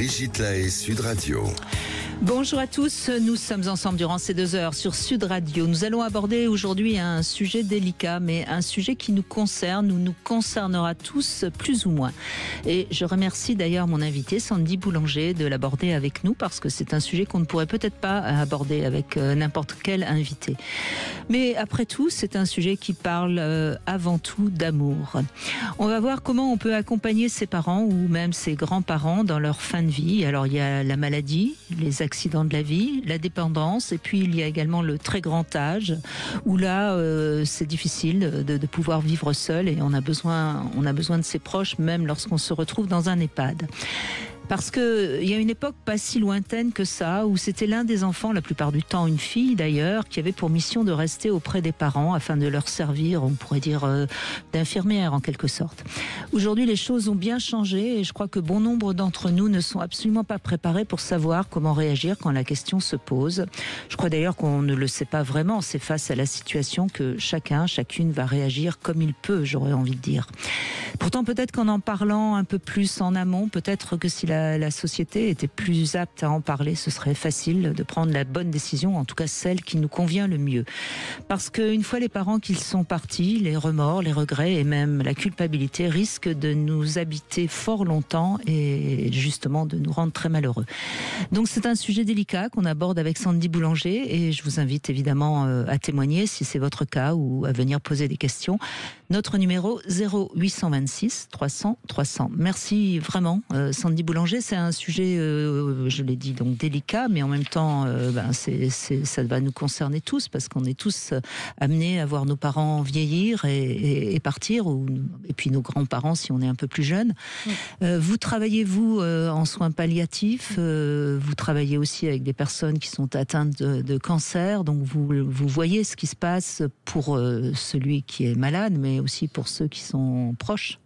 Brigitte Lahaie, Sud Radio. Bonjour à tous, nous sommes ensemble durant ces 2 heures sur Sud Radio. Nous allons aborder aujourd'hui un sujet délicat, mais un sujet qui nous concerne ou nous concernera tous plus ou moins. Et je remercie d'ailleurs mon invité Sandy Boulanger de l'aborder avec nous parce que c'est un sujet qu'on ne pourrait peut-être pas aborder avec n'importe quel invité. Mais après tout, c'est un sujet qui parle avant tout d'amour. On va voir comment on peut accompagner ses parents ou même ses grands-parents dans leur fin de vie. Alors il y a la maladie, les accidents de la vie, la dépendance, et puis il y a également le très grand âge, où là c'est difficile de pouvoir vivre seul et on a besoin de ses proches, même lorsqu'on se retrouve dans un EHPAD. Parce qu'il y a une époque pas si lointaine que ça, où c'était l'un des enfants, la plupart du temps une fille d'ailleurs, qui avait pour mission de rester auprès des parents afin de leur servir, on pourrait dire, d'infirmière en quelque sorte. Aujourd'hui, les choses ont bien changé et je crois que bon nombre d'entre nous ne sont absolument pas préparés pour savoir comment réagir quand la question se pose. Je crois d'ailleurs qu'on ne le sait pas vraiment, c'est face à la situation que chacune va réagir comme il peut, j'aurais envie de dire. Pourtant, peut-être qu'en parlant un peu plus en amont, peut-être que si la société était plus apte à en parler, ce serait facile de prendre la bonne décision, en tout cas celle qui nous convient le mieux. Parce qu'une fois les parents qu'ils sont partis, les remords, les regrets et même la culpabilité risquent de nous habiter fort longtemps et justement de nous rendre très malheureux. Donc c'est un sujet délicat qu'on aborde avec Sandy Boulanger et je vous invite évidemment à témoigner si c'est votre cas ou à venir poser des questions. Notre numéro 0826 300 300. Merci vraiment Sandy Boulanger, c'est un sujet, je l'ai dit, donc délicat, mais en même temps, ça va nous concerner tous, parce qu'on est tous amenés à voir nos parents vieillir et partir, et puis nos grands-parents si on est un peu plus jeune. Vous travaillez, vous, en soins palliatifs, vous travaillez aussi avec des personnes qui sont atteintes de cancer, donc vous voyez ce qui se passe pour celui qui est malade, mais aussi pour ceux qui sont proches.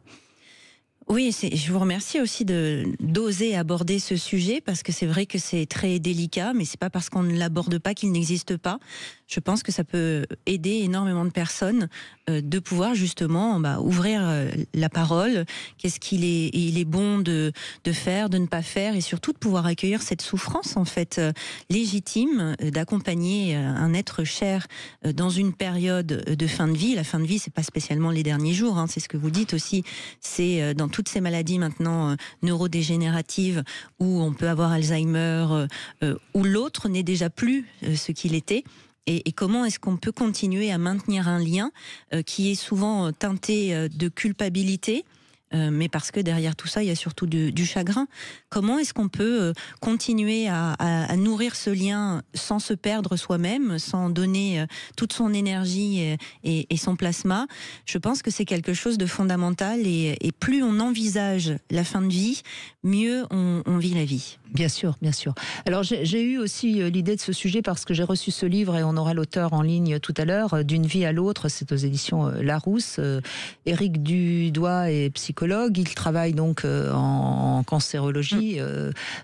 Oui, je vous remercie aussi d'oser aborder ce sujet, parce que c'est vrai que c'est très délicat, mais c'est pas parce qu'on ne l'aborde pas qu'il n'existe pas. Je pense que ça peut aider énormément de personnes de pouvoir justement ouvrir la parole. Qu'est-ce qu'il est bon de faire, de ne pas faire, et surtout de pouvoir accueillir cette souffrance en fait légitime d'accompagner un être cher dans une période de fin de vie. La fin de vie, c'est pas spécialement les derniers jours, hein, c'est ce que vous dites aussi. C'est dans toutes ces maladies maintenant neurodégénératives où on peut avoir Alzheimer, où l'autre n'est déjà plus ce qu'il était. Et comment est-ce qu'on peut continuer à maintenir un lien qui est souvent teinté de culpabilité, mais parce que derrière tout ça, il y a surtout du chagrin. Comment est-ce qu'on peut continuer à nourrir ce lien sans se perdre soi-même, sans donner toute son énergie et son plasma? Je pense que c'est quelque chose de fondamental, et plus on envisage la fin de vie, mieux on vit la vie. Bien sûr, bien sûr. Alors j'ai eu aussi l'idée de ce sujet parce que j'ai reçu ce livre et on aura l'auteur en ligne tout à l'heure, D'une vie à l'autre, c'est aux éditions Larousse. Éric Dudoit est psychologue, il travaille donc en cancérologie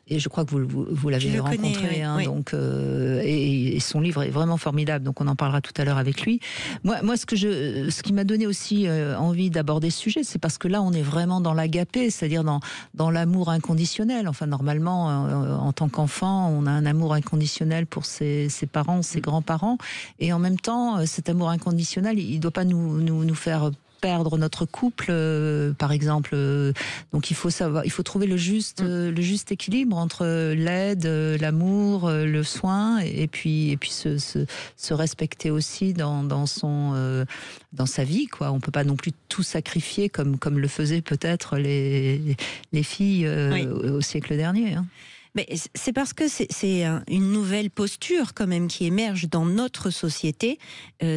et je crois que vous l'avez rencontré, oui. Donc, et son livre est vraiment formidable, donc on en parlera tout à l'heure avec lui. Moi ce qui m'a donné aussi envie d'aborder ce sujet, c'est parce que là on est vraiment dans l'agapé, c'est-à-dire dans l'amour inconditionnel. Enfin normalement, en tant qu'enfant, on a un amour inconditionnel pour ses parents, ses grands-parents, et en même temps, cet amour inconditionnel, il ne doit pas nous faire perdre notre couple, par exemple. Donc il faut trouver le juste équilibre entre l'aide, l'amour, le soin, et puis se respecter aussi dans sa vie, quoi. On peut pas non plus tout sacrifier comme le faisaient peut-être les filles au siècle dernier. Hein. Mais c'est parce que c'est une nouvelle posture quand même qui émerge dans notre société.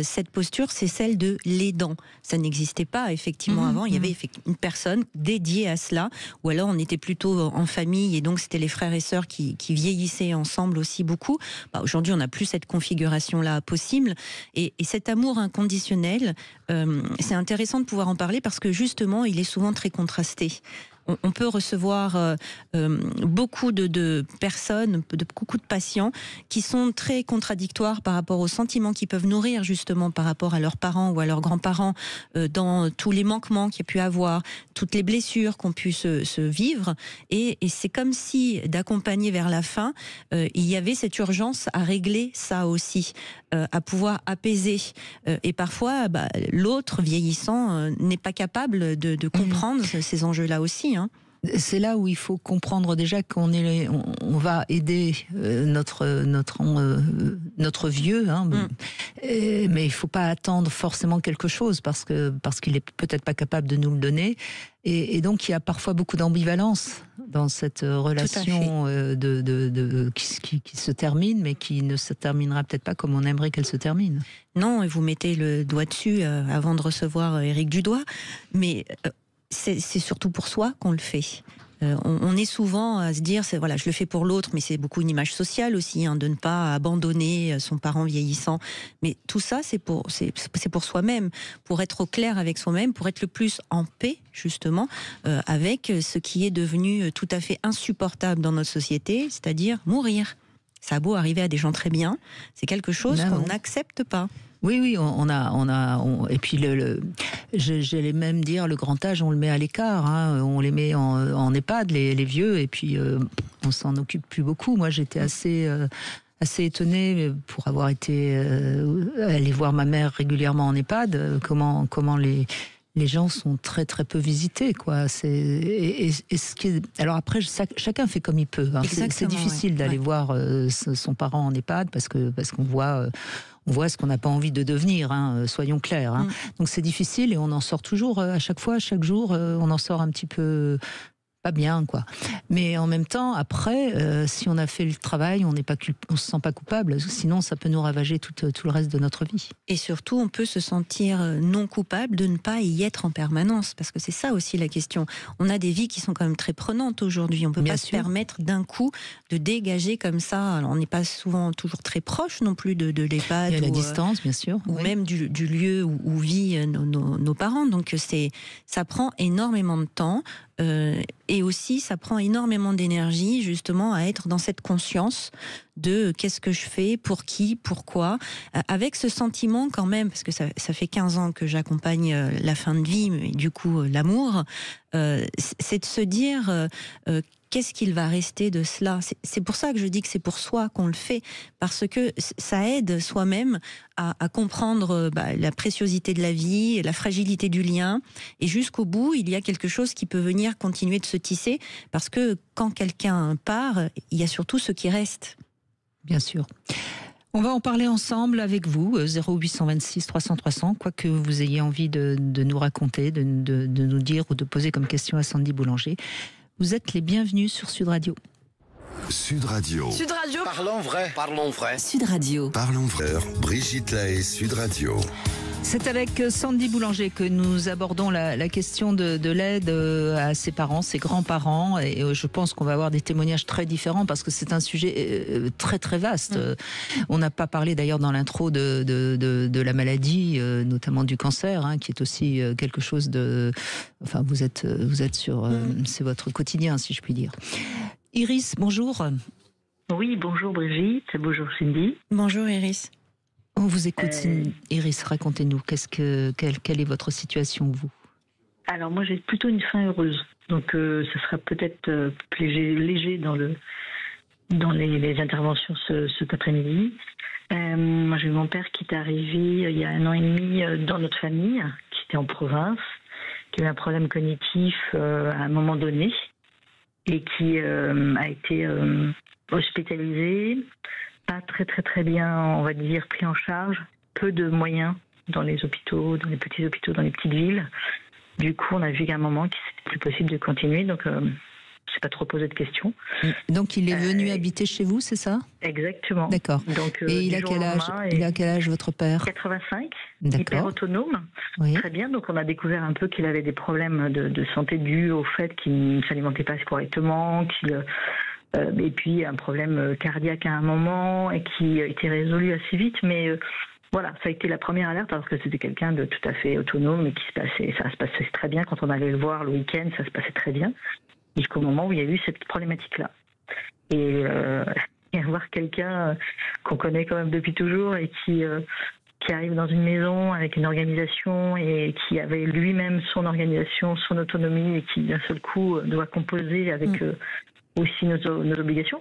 Cette posture, c'est celle de l'aidant. Ça n'existait pas effectivement avant. Il y avait une personne dédiée à cela, ou alors on était plutôt en famille et donc c'était les frères et sœurs qui vieillissaient ensemble aussi beaucoup. Aujourd'hui, on n'a plus cette configuration-là possible. Et cet amour inconditionnel, c'est intéressant de pouvoir en parler parce que justement, il est souvent très contrasté. on peut recevoir beaucoup de personnes, beaucoup de patients qui sont très contradictoires par rapport aux sentiments qu'ils peuvent nourrir justement par rapport à leurs parents ou à leurs grands-parents, dans tous les manquements qu'il y a pu avoir, toutes les blessures qu'on pu se vivre. Et c'est comme si, d'accompagner vers la fin, il y avait cette urgence à régler ça aussi, à pouvoir apaiser. Et parfois, l'autre vieillissant n'est pas capable de comprendre ces enjeux-là aussi. Hein. C'est là où il faut comprendre déjà qu'on va aider notre vieux, hein, mais il ne faut pas attendre forcément quelque chose parce qu'il n'est peut-être pas capable de nous le donner. Et donc il y a parfois beaucoup d'ambivalence dans cette relation qui se termine, mais qui ne se terminera peut-être pas comme on aimerait qu'elle se termine. Non, et vous mettez le doigt dessus avant de recevoir Éric Dudoit, mais c'est surtout pour soi qu'on le fait. On est souvent à se dire, voilà, je le fais pour l'autre, mais c'est beaucoup une image sociale aussi, hein, de ne pas abandonner son parent vieillissant. Mais tout ça, c'est pour soi-même, pour être au clair avec soi-même, pour être le plus en paix, justement, avec ce qui est devenu tout à fait insupportable dans notre société, c'est-à-dire mourir. Ça a beau arriver à des gens très bien, c'est quelque chose qu'on n'accepte pas. Oui, et puis j'allais même dire le grand âge, on le met à l'écart, hein, on les met en EHPAD, les vieux, et puis on s'en occupe plus beaucoup. Moi, j'étais assez étonnée pour avoir été aller voir ma mère régulièrement en EHPAD, comment les gens sont très très peu visités, quoi. Alors après, chacun fait comme il peut. Hein. C'est difficile d'aller voir son parent en EHPAD parce qu'on voit. On voit ce qu'on n'a pas envie de devenir, hein, soyons clairs. Hein. Donc c'est difficile et on en sort toujours, à chaque fois, chaque jour, on en sort un petit peu pas bien, quoi. Mais en même temps, après, si on a fait le travail, on se sent pas coupable. Sinon, ça peut nous ravager tout le reste de notre vie. Et surtout, on peut se sentir non coupable de ne pas y être en permanence, parce que c'est ça aussi la question. On a des vies qui sont quand même très prenantes aujourd'hui. On peut pas se permettre d'un coup de dégager comme ça. Alors, on n'est pas souvent toujours très proche non plus de l'EHPAD. Il y a la distance, bien sûr. Ou même du lieu où vivent nos parents. Donc, ça prend énormément de temps. Et aussi, ça prend énormément d'énergie, justement, à être dans cette conscience de qu'est-ce que je fais, pour qui, pourquoi, avec ce sentiment quand même, parce que ça fait 15 ans que j'accompagne la fin de vie, mais du coup, l'amour, c'est de se dire qu'est-ce qu'il va rester de cela. C'est pour ça que je dis que c'est pour soi qu'on le fait, parce que ça aide soi-même à comprendre la préciosité de la vie, la fragilité du lien, et jusqu'au bout, il y a quelque chose qui peut venir continuer de se tisser, parce que quand quelqu'un part, il y a surtout ce qui reste. Bien sûr. On va en parler ensemble avec vous, 0826 300 300, quoi que vous ayez envie de nous raconter, de nous dire ou de poser comme question à Sandy Boulanger. Vous êtes les bienvenus sur Sud Radio. Sud Radio. Sud Radio. Parlons vrai. Parlons vrai. Sud Radio. Parlons vrai. Brigitte Lahaie, Sud Radio. C'est avec Sandy Boulanger que nous abordons la question de l'aide à ses parents, ses grands-parents, et je pense qu'on va avoir des témoignages très différents parce que c'est un sujet très très vaste. On n'a pas parlé d'ailleurs dans l'intro de la maladie, notamment du cancer, hein, qui est aussi quelque chose de... Enfin, vous êtes sur... c'est votre quotidien, si je puis dire. Iris, bonjour. Oui, bonjour Brigitte, bonjour Cindy. Bonjour Iris. On vous écoute, Iris, racontez-nous, quelle est votre situation, vous? Alors moi j'ai plutôt une fin heureuse, donc ce sera peut-être plus léger dans les interventions cet après-midi. Moi j'ai eu mon père qui est arrivé il y a 1 an et demi dans notre famille, qui était en province, qui a eu un problème cognitif à un moment donné, et qui a été hospitalisé, pas très très très bien, on va dire, pris en charge, peu de moyens dans les hôpitaux, dans les petits hôpitaux, dans les petites villes. Du coup, on a vu qu'à un moment qu'il n'était plus possible de continuer, donc je ne sais pas trop posé de questions. Donc il est venu habiter chez vous, c'est ça? Exactement. D'accord. Donc, et il a quel âge votre père? 85, D'accord. hyper autonome, oui. Très bien. Donc on a découvert un peu qu'il avait des problèmes de santé dus au fait qu'il ne s'alimentait pas correctement, et puis un problème cardiaque à un moment, et qui a été résolu assez vite, mais Voilà, ça a été la première alerte parce que c'était quelqu'un de tout à fait autonome et ça se passait très bien. Quand on allait le voir le week-end, ça se passait très bien. Jusqu'au moment où il y a eu cette problématique-là. Et avoir quelqu'un qu'on connaît quand même depuis toujours et qui arrive dans une maison avec une organisation et qui avait lui-même son organisation, son autonomie et qui d'un seul coup doit composer avec aussi nos obligations.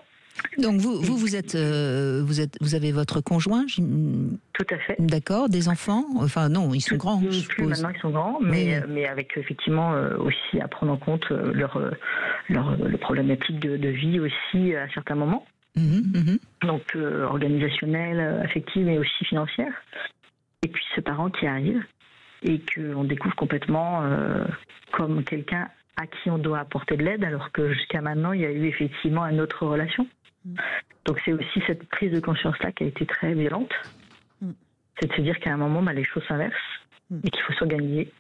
Donc vous avez votre conjoint, tout à fait. D'accord, des enfants. Enfin non, ils sont grands. Je suppose. Plus maintenant ils sont grands, mais avec effectivement aussi à prendre en compte leur problématique de vie aussi à certains moments. Donc organisationnelle, affective, mais aussi financière. Et puis ce parent qui arrive et qu'on découvre complètement comme quelqu'un à qui on doit apporter de l'aide, alors que jusqu'à maintenant il y a eu effectivement une autre relation. Donc c'est aussi cette prise de conscience-là qui a été très violente. C'est de se dire qu'à un moment, les choses s'inversent et qu'il faut s'organiser.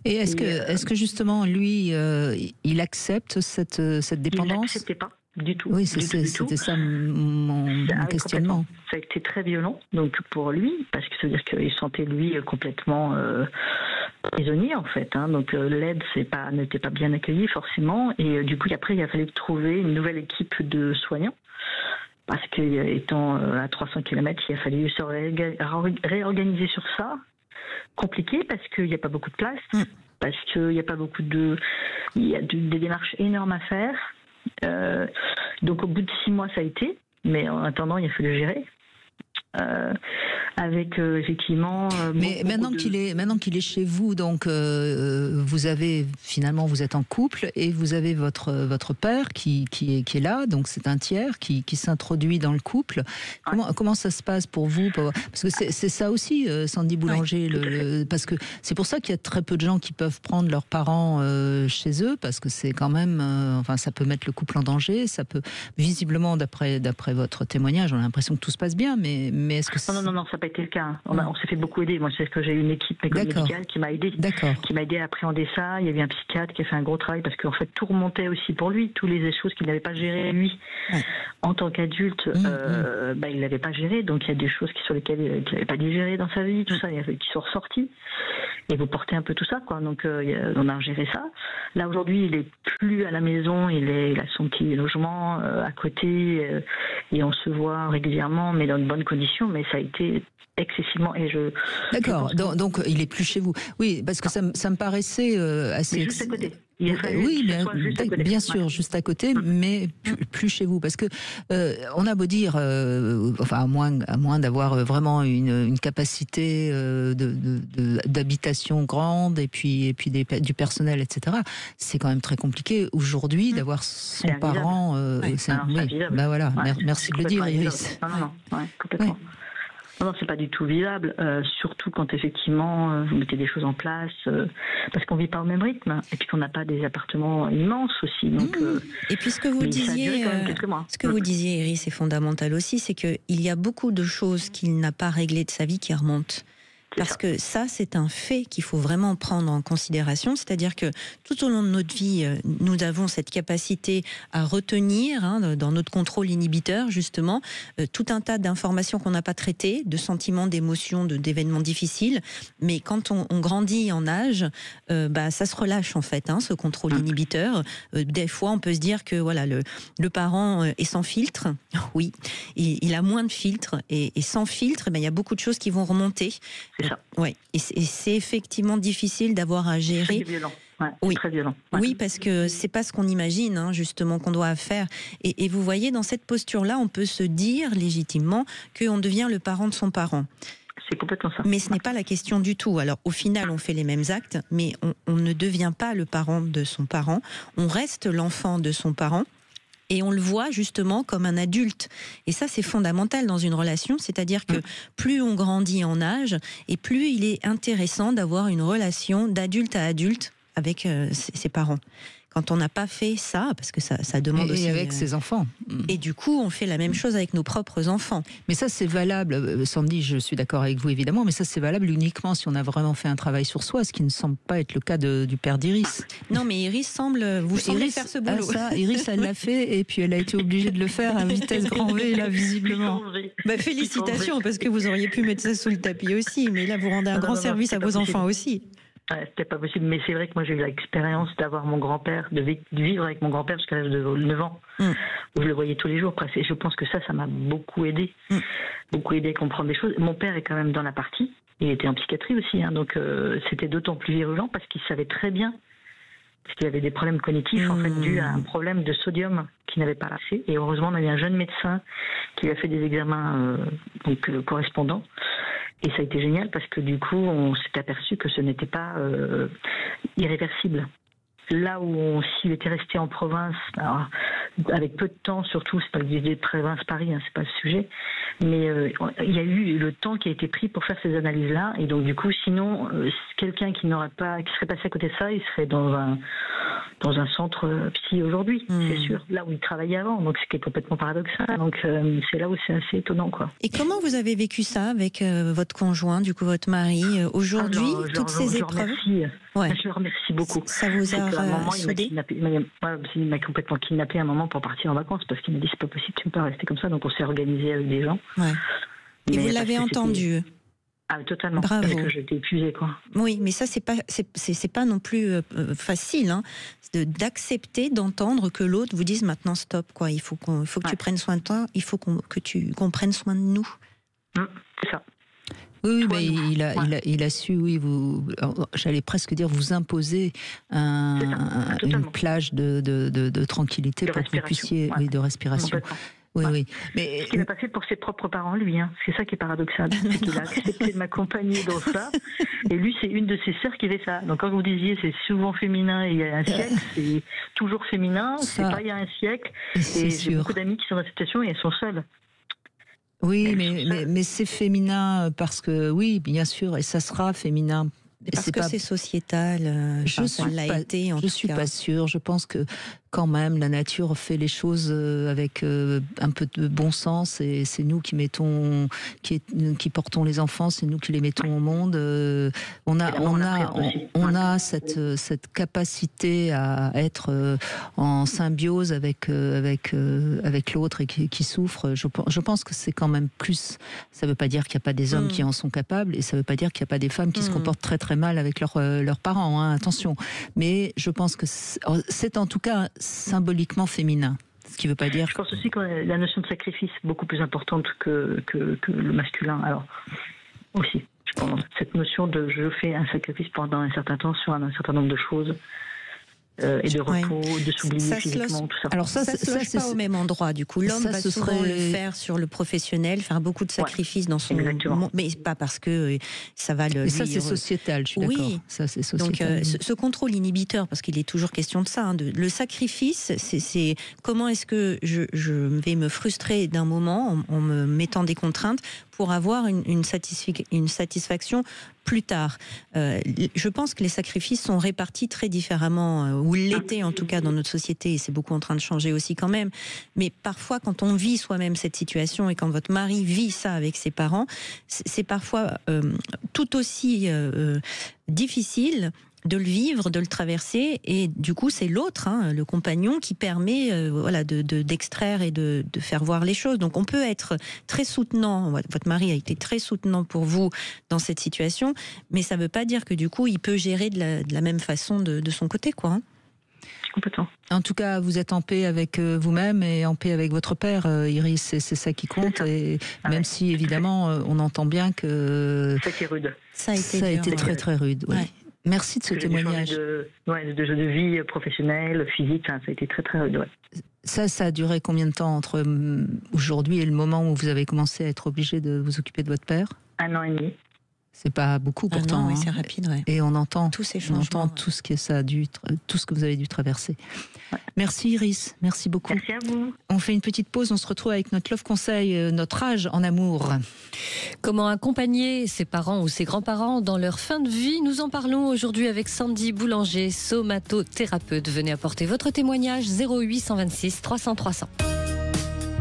Et est-ce que justement, lui, il accepte cette dépendance ? Il n'acceptait pas du tout. Oui, c'était ça mon questionnement. Ça a été très violent donc pour lui, parce que c'est-à-dire qu'il se sentait lui complètement prisonnier en fait. Donc l'aide n'était pas bien accueillie forcément. Et du coup, après, il a fallu trouver une nouvelle équipe de soignants. Parce qu'étant à 300 km, il a fallu se réorganiser sur ça. Compliqué parce qu'il n'y a pas beaucoup de place, parce qu'il n'y a pas beaucoup il y a des démarches énormes à faire. Donc au bout de 6 mois, ça a été. Mais en attendant, il a fallu gérer. Avec effectivement. Mais maintenant qu'il est chez vous, donc vous êtes en couple et vous avez votre père qui est là, donc c'est un tiers qui s'introduit dans le couple. Comment ça se passe pour vous ? Parce que c'est ça aussi, Sandy Boulanger, parce que c'est pour ça qu'il y a très peu de gens qui peuvent prendre leurs parents chez eux, parce que c'est quand même, ça peut mettre le couple en danger. Ça peut visiblement, d'après votre témoignage, on a l'impression que tout se passe bien, mais est-ce que non, ça n'a pas été le cas. On s'est fait beaucoup aider. Moi, c'est que j'ai eu une équipe médicale qui m'a aidé, à appréhender ça. Il y avait un psychiatre qui a fait un gros travail parce qu'en fait tout remontait aussi pour lui, toutes les choses qu'il n'avait pas gérées lui en tant qu'adulte. Il n'avait pas géré, donc il y a des choses sur lesquelles il n'avait pas digéré dans sa vie, tout ça, qui sont ressorties. Et vous portez un peu tout ça, quoi. Donc on a géré ça. Là aujourd'hui, il est plus à la maison, il a son petit logement à côté et on se voit régulièrement, mais dans de bonnes conditions. Mais ça a été excessivement D'accord. Donc il est plus chez vous. Oui, parce que ça me paraissait assez. Mais juste à côté. Bien sûr, juste à côté, mais plus chez vous, parce que on a beau dire, à moins d'avoir vraiment une capacité d'habitation grande et puis du personnel, etc. C'est quand même très compliqué aujourd'hui d'avoir son parent. Voilà. Merci de le dire, Iris. Non, complètement. Non, c'est pas du tout vivable, surtout quand effectivement vous mettez des choses en place, parce qu'on vit pas au même rythme, et puis qu'on n'a pas des appartements immenses aussi. Donc, et puis ce que vous disiez, vous disiez, Iris, c'est fondamental aussi, c'est qu'il y a beaucoup de choses qu'il n'a pas réglées de sa vie qui remontent. Parce que ça, c'est un fait qu'il faut vraiment prendre en considération. C'est-à-dire que tout au long de notre vie, nous avons cette capacité à retenir, dans notre contrôle inhibiteur, justement, tout un tas d'informations qu'on n'a pas traitées, de sentiments, d'émotions, d'événements difficiles. Mais quand on grandit en âge, ça se relâche, en fait, ce contrôle inhibiteur. Des fois, on peut se dire que voilà, le parent est sans filtre. Oui, il a moins de filtres. Et sans filtre, il y a beaucoup de choses qui vont remonter. C'est ça. Ouais. Et c'est effectivement difficile d'avoir à gérer. C'est violent. Très violent. Oui, parce que c'est pas ce qu'on imagine, justement, qu'on doit faire. Et vous voyez, dans cette posture-là, on peut se dire légitimement qu'on devient le parent de son parent. C'est complètement ça. Mais ce n'est pas la question du tout. Alors, au final, on fait les mêmes actes, mais on ne devient pas le parent de son parent. On reste l'enfant de son parent. Et on le voit justement comme un adulte. Et ça, c'est fondamental dans une relation. C'est-à-dire que plus on grandit en âge, et plus il est intéressant d'avoir une relation d'adulte à adulte avec ses parents. quand on n'a pas fait ça, parce que ça demande aussi... Et avec ses enfants. Et du coup, on fait la même chose avec nos propres enfants. Mais ça, c'est valable, Sandy, je suis d'accord avec vous évidemment, mais ça, c'est valable uniquement si on a vraiment fait un travail sur soi, ce qui ne semble pas être le cas du père d'Iris. Non, mais Iris semble faire ce boulot. Iris, elle l'a fait, et puis elle a été obligée de le faire à vitesse grand V, là, visiblement. Félicitations, parce que vous auriez pu mettre ça sous le tapis aussi, mais là, vous rendez un grand service à vos enfants aussi. C'était pas possible, mais c'est vrai que moi j'ai eu l'expérience d'avoir mon grand-père, de vivre avec mon grand-père jusqu'à l'âge de 9 ans, où je le voyais tous les jours presque. Et je pense que ça m'a beaucoup aidé, à comprendre des choses. Mon père est quand même dans la partie, il était en psychiatrie aussi, donc c'était d'autant plus virulent parce qu'il savait très bien, parce qu'il avait des problèmes cognitifs en fait dus à un problème de sodium qu'il n'avait pas lâché. Et heureusement on avait un jeune médecin qui lui a fait des examens correspondants. Et ça a été génial parce que du coup, on s'est aperçu que ce n'était pas irréversible. Là où s'il était resté en province, alors, avec peu de temps surtout, c'est pas l'idée de province Paris, c'est pas le sujet, mais il y a eu le temps qui a été pris pour faire ces analyses-là, et donc du coup, sinon, quelqu'un qui serait passé à côté de ça, il serait dans un centre psy aujourd'hui, c'est sûr, là où il travaillait avant, donc ce qui est complètement paradoxal, donc c'est là où c'est assez étonnant, quoi. Et comment vous avez vécu ça avec votre conjoint, du coup votre mari, aujourd'hui, toutes ces épreuves? Je le remercie beaucoup. Ça vous a soudé? Il m'a complètement kidnappé à un moment pour partir en vacances, parce qu'il m'a dit c'est pas possible, tu ne peux pas rester comme ça, donc on s'est organisé avec des gens. Ouais. Et vous l'avez entendu? Ah, totalement. Bravo. Parce que j'étais épuisée, quoi. Oui, mais ça, c'est pas non plus facile, d'accepter, d'entendre que l'autre vous dise maintenant stop, quoi. Il faut que tu prennes soin de toi, il faut qu'on prenne soin de nous. C'est ça. Oui, mais il a su, j'allais presque dire, vous imposer une plage de tranquillité pour que vous puissiez, de respiration. Oui. Mais ce qu'il n'a pas fait pour ses propres parents, lui, c'est ça qui est paradoxal. C'est qu'il a accepté de m'accompagner dans ça, et lui, c'est une de ses sœurs qui fait ça. Donc quand vous disiez c'est souvent féminin et il y a un siècle, c'est toujours féminin, c'est pas il y a un siècle, et j'ai beaucoup d'amis qui sont dans cette situation et elles sont seules. Oui, mais c'est féminin parce que, oui, bien sûr, et ça sera féminin. Parce que c'est sociétal, je suis pas sûre. Je pense que quand même la nature fait les choses avec un peu de bon sens, et c'est nous qui portons les enfants, c'est nous qui les mettons au monde. On a cette capacité à être en symbiose avec l'autre et qui souffre. Je pense que c'est quand même plus. Ça veut pas dire qu'il n'y a pas des hommes qui en sont capables, et ça veut pas dire qu'il n'y a pas des femmes qui se comportent très très mal avec leurs parents, attention. Mais je pense que c'est en tout cas symboliquement féminin. Ce qui ne veut pas dire... Je pense aussi que la notion de sacrifice est beaucoup plus importante que le masculin. Alors, aussi, je pense, cette notion de je fais un sacrifice pendant un certain temps sur un certain nombre de choses, et de repos, de s'oublier physiquement, tout ça. Alors ça se loge pas au même endroit, du coup. L'homme va souvent le faire sur le professionnel, faire beaucoup de sacrifices dans son... Exactement. Mais pas parce que ça va le... Et ça, c'est sociétal, je suis d'accord. Oui, ça, c'est sociétal. Donc ce contrôle inhibiteur, parce qu'il est toujours question de ça, le sacrifice, c'est comment est-ce que je vais me frustrer d'un moment en me mettant des contraintes pour avoir une satisfaction plus tard. Je pense que les sacrifices sont répartis très différemment, ou l'étaient en tout cas dans notre société, et c'est beaucoup en train de changer aussi quand même. Mais parfois, quand on vit soi-même cette situation, et quand votre mari vit ça avec ses parents, c'est parfois tout aussi difficile de le vivre, de le traverser, et du coup c'est l'autre, le compagnon, qui permet d'extraire et de faire voir les choses. Donc on peut être très soutenant, votre mari a été très soutenant pour vous dans cette situation, mais ça ne veut pas dire que du coup il peut gérer de la même façon de son côté, quoi. Complètement. En tout cas, vous êtes en paix avec vous-même et en paix avec votre père, Iris, c'est ça qui compte. Et même si évidemment on entend bien que ça a été rude. Ça a été très très rude. Oui. Ouais. Merci de ce témoignage. De vie professionnelle, physique, ça a été très très rude. Ouais. Ça a duré combien de temps entre aujourd'hui et le moment où vous avez commencé à être obligé de vous occuper de votre père? 1 an et demi. C'est pas beaucoup pourtant. Oui, c'est rapide, ouais. Et on entend tous ces changements. On entend tout ce que vous avez dû traverser. Ouais. Merci Iris, merci beaucoup. Merci à vous. On fait une petite pause, on se retrouve avec notre Love Conseil, notre âge en amour. Comment accompagner ses parents ou ses grands-parents dans leur fin de vie? Nous en parlons aujourd'hui avec Sandy Boulanger, somatothérapeute. Venez apporter votre témoignage 08 126 300 300.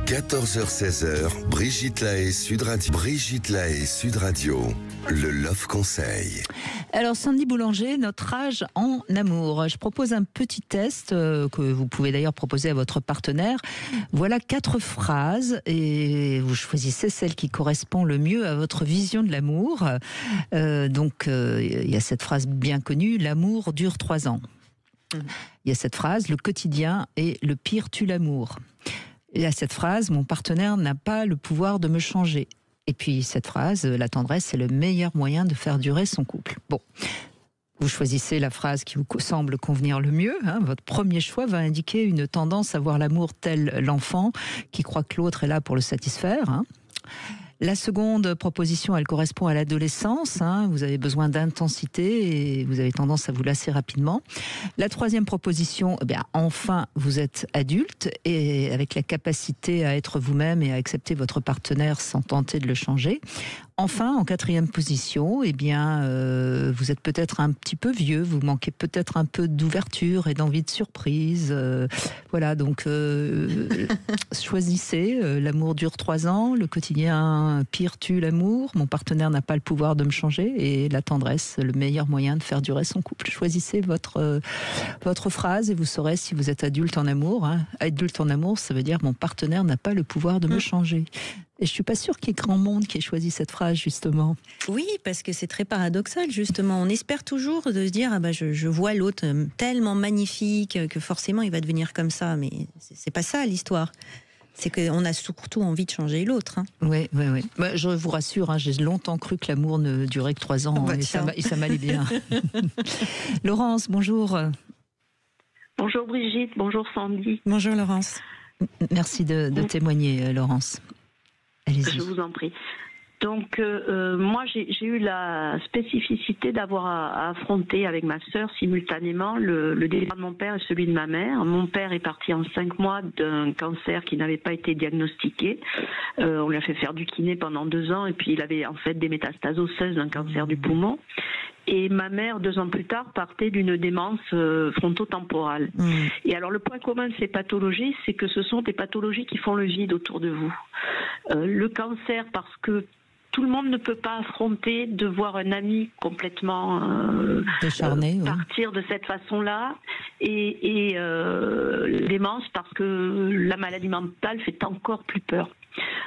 14h-16h, Brigitte Lahaie, Sud Radio. Brigitte Lahaie, Sud Radio, le Love Conseil. Alors Sandy Boulanger, notre âge en amour. Je propose un petit test que vous pouvez d'ailleurs proposer à votre partenaire. Voilà 4 phrases et vous choisissez celle qui correspond le mieux à votre vision de l'amour. Il y a cette phrase bien connue, l'amour dure 3 ans. Il y a cette phrase, le quotidien est le pire tue l'amour. Il y a cette phrase, mon partenaire n'a pas le pouvoir de me changer. Et puis cette phrase, la tendresse, c'est le meilleur moyen de faire durer son couple. Bon, vous choisissez la phrase qui vous semble convenir le mieux. Votre premier choix va indiquer une tendance à voir l'amour tel l'enfant qui croit que l'autre est là pour le satisfaire. La seconde proposition, elle correspond à l'adolescence. Vous avez besoin d'intensité et vous avez tendance à vous lasser rapidement. La troisième proposition, enfin, vous êtes adulte et avec la capacité à être vous-même et à accepter votre partenaire sans tenter de le changer. Enfin, en quatrième position, vous êtes peut-être un petit peu vieux, vous manquez peut-être un peu d'ouverture et d'envie de surprise. Voilà, donc choisissez. L'amour dure 3 ans, le quotidien pire tue l'amour, mon partenaire n'a pas le pouvoir de me changer et la tendresse, le meilleur moyen de faire durer son couple. Choisissez votre phrase et vous saurez si vous êtes adulte en amour. Adulte en amour, ça veut dire mon partenaire n'a pas le pouvoir de me changer. Et je suis pas sûre qu'il y ait grand monde qui ait choisi cette phrase, justement. Oui, parce que c'est très paradoxal, justement. On espère toujours de se dire, je vois l'autre tellement magnifique que forcément il va devenir comme ça. Mais c'est pas ça l'histoire. C'est qu'on a surtout envie de changer l'autre. Oui. Je vous rassure, j'ai longtemps cru que l'amour ne durait que 3 ans. Et ça m'allait bien. Laurence, bonjour. Bonjour Brigitte, bonjour Sandy. Bonjour Laurence. Merci de témoigner, Laurence. Allez-y. Je vous en prie. Donc, moi, j'ai eu la spécificité d'avoir à affronter avec ma sœur simultanément le départ de mon père et celui de ma mère. Mon père est parti en 5 mois d'un cancer qui n'avait pas été diagnostiqué. On lui a fait faire du kiné pendant 2 ans et puis il avait en fait des métastases osseuses d'un cancer du poumon. Et ma mère, 2 ans plus tard, partait d'une démence frontotemporale. Et alors, le point commun de ces pathologies, c'est que ce sont des pathologies qui font le vide autour de vous. Le cancer, parce que tout le monde ne peut pas affronter de voir un ami complètement décharné, partir de cette façon-là. Et démence, parce que la maladie mentale fait encore plus peur.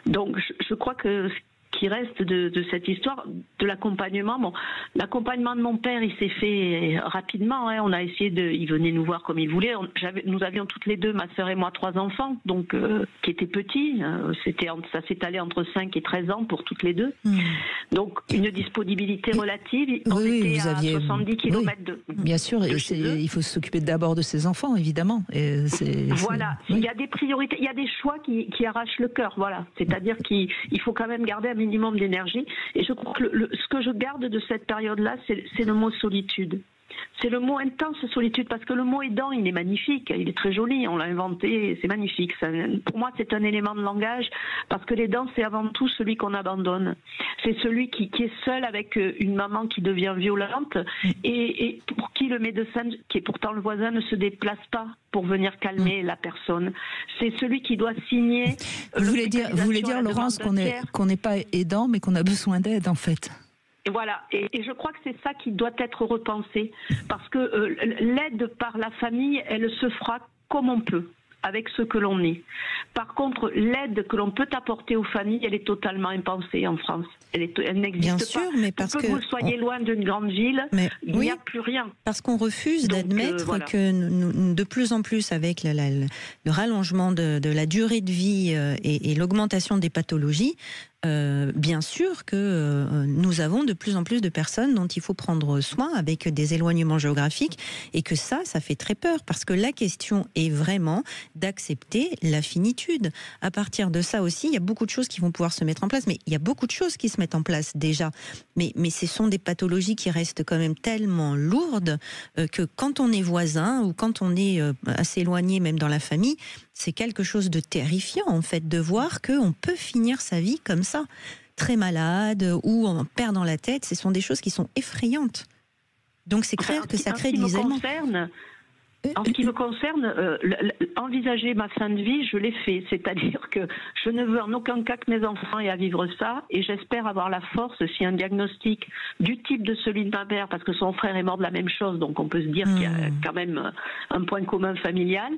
Donc, je crois que qui reste de cette histoire de l'accompagnement. Bon, l'accompagnement de mon père, il s'est fait rapidement. On a essayé il venait nous voir comme il voulait. Nous avions toutes les deux, ma sœur et moi, 3 enfants, donc qui étaient petits. Ça s'étalait entre 5 et 13 ans pour toutes les deux. Donc une disponibilité relative. On était à 70 km de. Bien sûr, il faut s'occuper d'abord de ses enfants, évidemment. Voilà. Il y a des priorités, il y a des choix qui arrachent le cœur. Voilà. C'est-à-dire qu'il faut quand même garder un minimum d'énergie. Et je crois que ce que je garde de cette période-là, c'est le mot solitude. C'est le mot intense solitude, parce que le mot aidant, il est magnifique, il est très joli, on l'a inventé, c'est magnifique. Pour moi, c'est un élément de langage, parce que l'aidant, c'est avant tout celui qu'on abandonne. C'est celui qui est seul avec une maman qui devient violente, et pour qui le médecin, qui est pourtant le voisin, ne se déplace pas pour venir calmer la personne. C'est celui qui doit signer. Vous voulez dire, Laurence, qu'on n'est pas aidant, mais qu'on a besoin d'aide, en fait. Et voilà, et je crois que c'est ça qui doit être repensé, parce que l'aide par la famille, elle se fera comme on peut, avec ce que l'on est. Par contre, l'aide que l'on peut apporter aux familles, elle est totalement impensée en France. Elle n'existe Bien pas. sûr, mais parce que vous soyez loin d'une grande ville, il n'y a plus rien. Parce qu'on refuse d'admettre que de plus en plus, avec le rallongement de la durée de vie et l'augmentation des pathologies, bien sûr que nous avons de plus en plus de personnes dont il faut prendre soin avec des éloignements géographiques et que ça fait très peur parce que la question est vraiment d'accepter la finitude. À partir de ça aussi, il y a beaucoup de choses qui vont pouvoir se mettre en place, mais il y a beaucoup de choses qui se mettent en place déjà. Mais ce sont des pathologies qui restent quand même tellement lourdes que quand on est voisin ou quand on est assez éloigné même dans la famille, c'est quelque chose de terrifiant en fait de voir qu'on peut finir sa vie comme ça, très malade ou en perdant la tête. Ce sont des choses qui sont effrayantes. Donc c'est clair que ça crée de l'isolement. En ce qui me concerne, envisager ma fin de vie, je l'ai fait. C'est-à-dire que je ne veux en aucun cas que mes enfants aient à vivre ça. Et j'espère avoir la force, si un diagnostic du type de celui de ma mère, parce que son frère est mort de la même chose, donc on peut se dire qu'il y a quand même un point commun familial.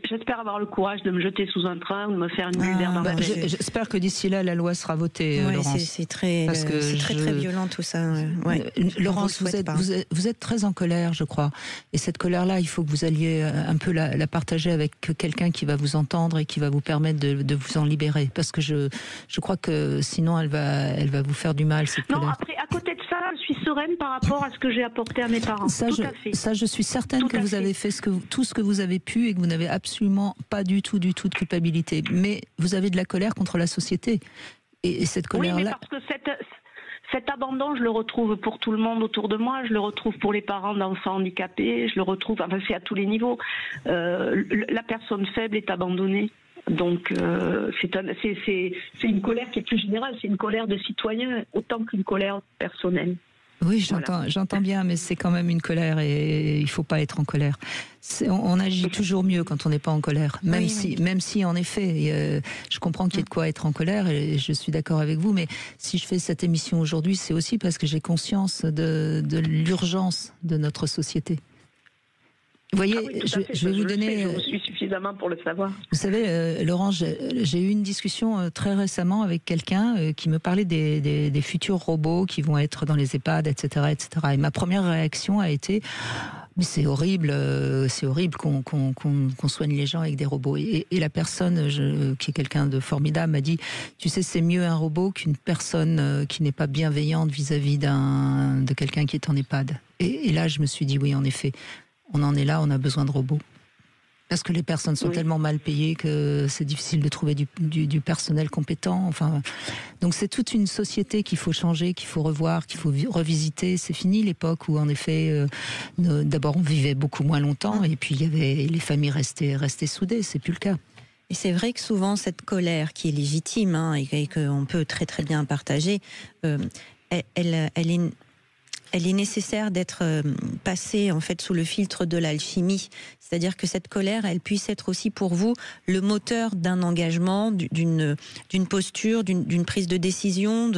J'espère avoir le courage de me jeter sous un train ou de me faire une bulle d'air dans la tête. J'espère que d'ici là, la loi sera votée, ouais, Laurence. C'est très violent tout ça. Ouais. Laurence, vous êtes très en colère, je crois. Et cette colère-là, il faut que vous alliez un peu la partager avec quelqu'un qui va vous entendre et qui va vous permettre de vous en libérer. Parce que je crois que sinon, elle va vous faire du mal, cette colère. Non, après, à côté de ça, je suis sereine par rapport à ce que j'ai apporté à mes parents. Ça, je suis certaine que vous avez fait tout ce que vous avez pu et que vous n'avez absolument pas du tout de culpabilité. Mais vous avez de la colère contre la société. Et cette colère-là... Oui, mais parce que cet abandon, je le retrouve pour tout le monde autour de moi, je le retrouve pour les parents d'enfants handicapés, je le retrouve, enfin c'est à tous les niveaux. La personne faible est abandonnée. Donc c'est une colère qui est plus générale, c'est une colère de citoyen autant qu'une colère personnelle. Oui, j'entends bien, mais c'est quand même une colère et il ne faut pas être en colère. On agit toujours mieux quand on n'est pas en colère, même si en effet, je comprends qu'il y ait de quoi être en colère et je suis d'accord avec vous, mais si je fais cette émission aujourd'hui, c'est aussi parce que j'ai conscience de l'urgence de notre société. Vous voyez, je vais vous donner... Je suis suffisamment pour le savoir. Vous savez, Laurent, j'ai eu une discussion très récemment avec quelqu'un qui me parlait des futurs robots qui vont être dans les EHPAD, etc., etc. Et ma première réaction a été... Mais c'est horrible qu'on soigne les gens avec des robots. Et la personne, qui est quelqu'un de formidable, m'a dit, tu sais, c'est mieux un robot qu'une personne qui n'est pas bienveillante vis-à-vis de quelqu'un qui est en EHPAD. Et là, je me suis dit, oui, en effet, on en est là, on a besoin de robots. Parce que les personnes sont tellement mal payées que c'est difficile de trouver du personnel compétent. Enfin, donc c'est toute une société qu'il faut changer, qu'il faut revoir, qu'il faut revisiter. C'est fini l'époque où, en effet, d'abord on vivait beaucoup moins longtemps et puis il y avait les familles restaient soudées. C'est plus le cas. Et c'est vrai que souvent cette colère qui est légitime et qu'on peut très très bien partager, elle est nécessaire d'être passée en fait sous le filtre de l'alchimie. C'est-à-dire que cette colère, elle puisse être aussi pour vous le moteur d'un engagement, d'une posture, d'une prise de décision,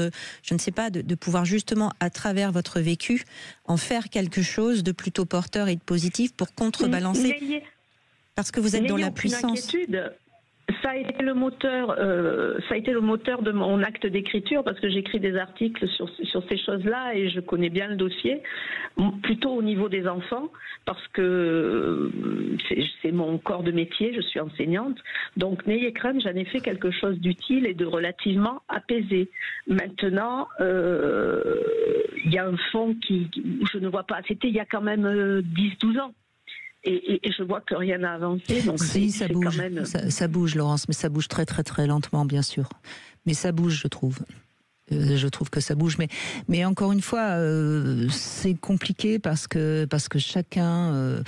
je ne sais pas, de pouvoir justement à travers votre vécu en faire quelque chose de plutôt porteur et de positif pour contrebalancer. Parce que vous êtes dans la puissance. Ça a été le moteur de mon acte d'écriture parce que j'écris des articles sur ces choses-là et je connais bien le dossier, plutôt au niveau des enfants parce que c'est mon corps de métier, je suis enseignante. Donc n'ayez crainte, j'en ai fait quelque chose d'utile et de relativement apaisé. Maintenant, il y a un fond où je ne vois pas. C'était il y a quand même 10-12 ans. Et je vois que rien n'a avancé. Donc si, ça bouge. Quand même... ça bouge, Laurence, mais ça bouge très très très lentement, bien sûr. Mais ça bouge, je trouve. Je trouve que ça bouge, mais encore une fois, c'est compliqué parce que chacun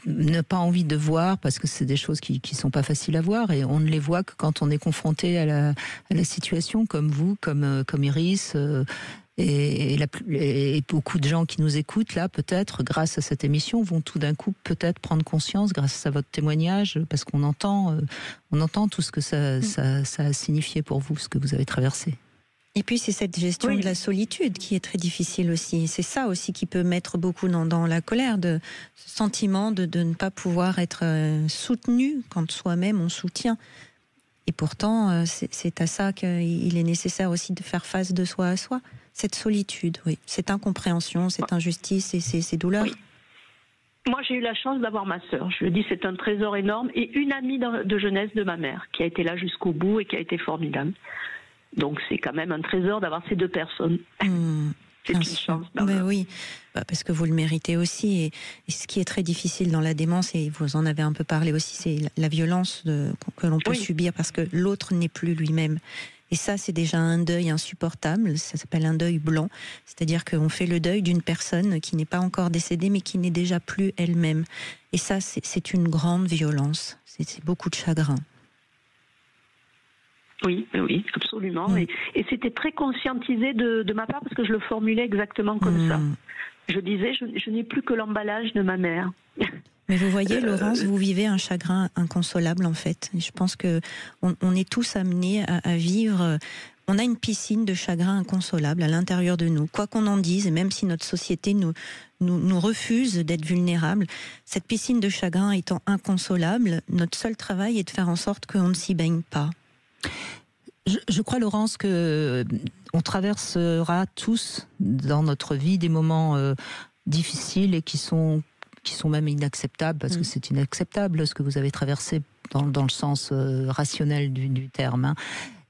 n'a pas envie de voir, parce que c'est des choses qui sont pas faciles à voir et on ne les voit que quand on est confronté à la situation, comme vous, comme Iris. Et beaucoup de gens qui nous écoutent là, peut-être, grâce à cette émission, vont tout d'un coup peut-être prendre conscience, grâce à votre témoignage, parce qu'on entend tout ce que ça a signifié pour vous, ce que vous avez traversé. Et puis c'est cette gestion de la solitude qui est très difficile aussi. C'est ça aussi qui peut mettre beaucoup dans la colère, ce sentiment de ne pas pouvoir être soutenu quand soi-même on soutient. Et pourtant, c'est à ça qu'il est nécessaire aussi de faire face de soi à soi. Cette solitude, oui, cette incompréhension, cette injustice et ces douleurs. Moi, j'ai eu la chance d'avoir ma sœur. Je le dis, c'est un trésor énorme. Et une amie de jeunesse de ma mère, qui a été là jusqu'au bout et qui a été formidable. Donc, c'est quand même un trésor d'avoir ces 2 personnes. C'est une chance. Oui, parce que vous le méritez aussi. Et ce qui est très difficile dans la démence, et vous en avez un peu parlé aussi, c'est la violence que l'on peut subir parce que l'autre n'est plus lui-même. Et ça, c'est déjà un deuil insupportable. Ça s'appelle un deuil blanc. C'est-à-dire qu'on fait le deuil d'une personne qui n'est pas encore décédée, mais qui n'est déjà plus elle-même. Et ça, c'est une grande violence. C'est beaucoup de chagrin. Oui, absolument. Et c'était très conscientisé de ma part parce que je le formulais exactement comme ça. Je disais, je n'ai plus que l'emballage de ma mère. Mais vous voyez, Laurence, vous vivez un chagrin inconsolable en fait. Et je pense que on est tous amenés à vivre. On a une piscine de chagrin inconsolable à l'intérieur de nous. Quoi qu'on en dise, et même si notre société nous refuse d'être vulnérables, cette piscine de chagrin étant inconsolable, notre seul travail est de faire en sorte qu'on ne s'y baigne pas. Je crois, Laurence, que on traversera tous dans notre vie des moments difficiles et qui sont même inacceptables, parce que c'est inacceptable ce que vous avez traversé dans le sens rationnel du terme. Hein.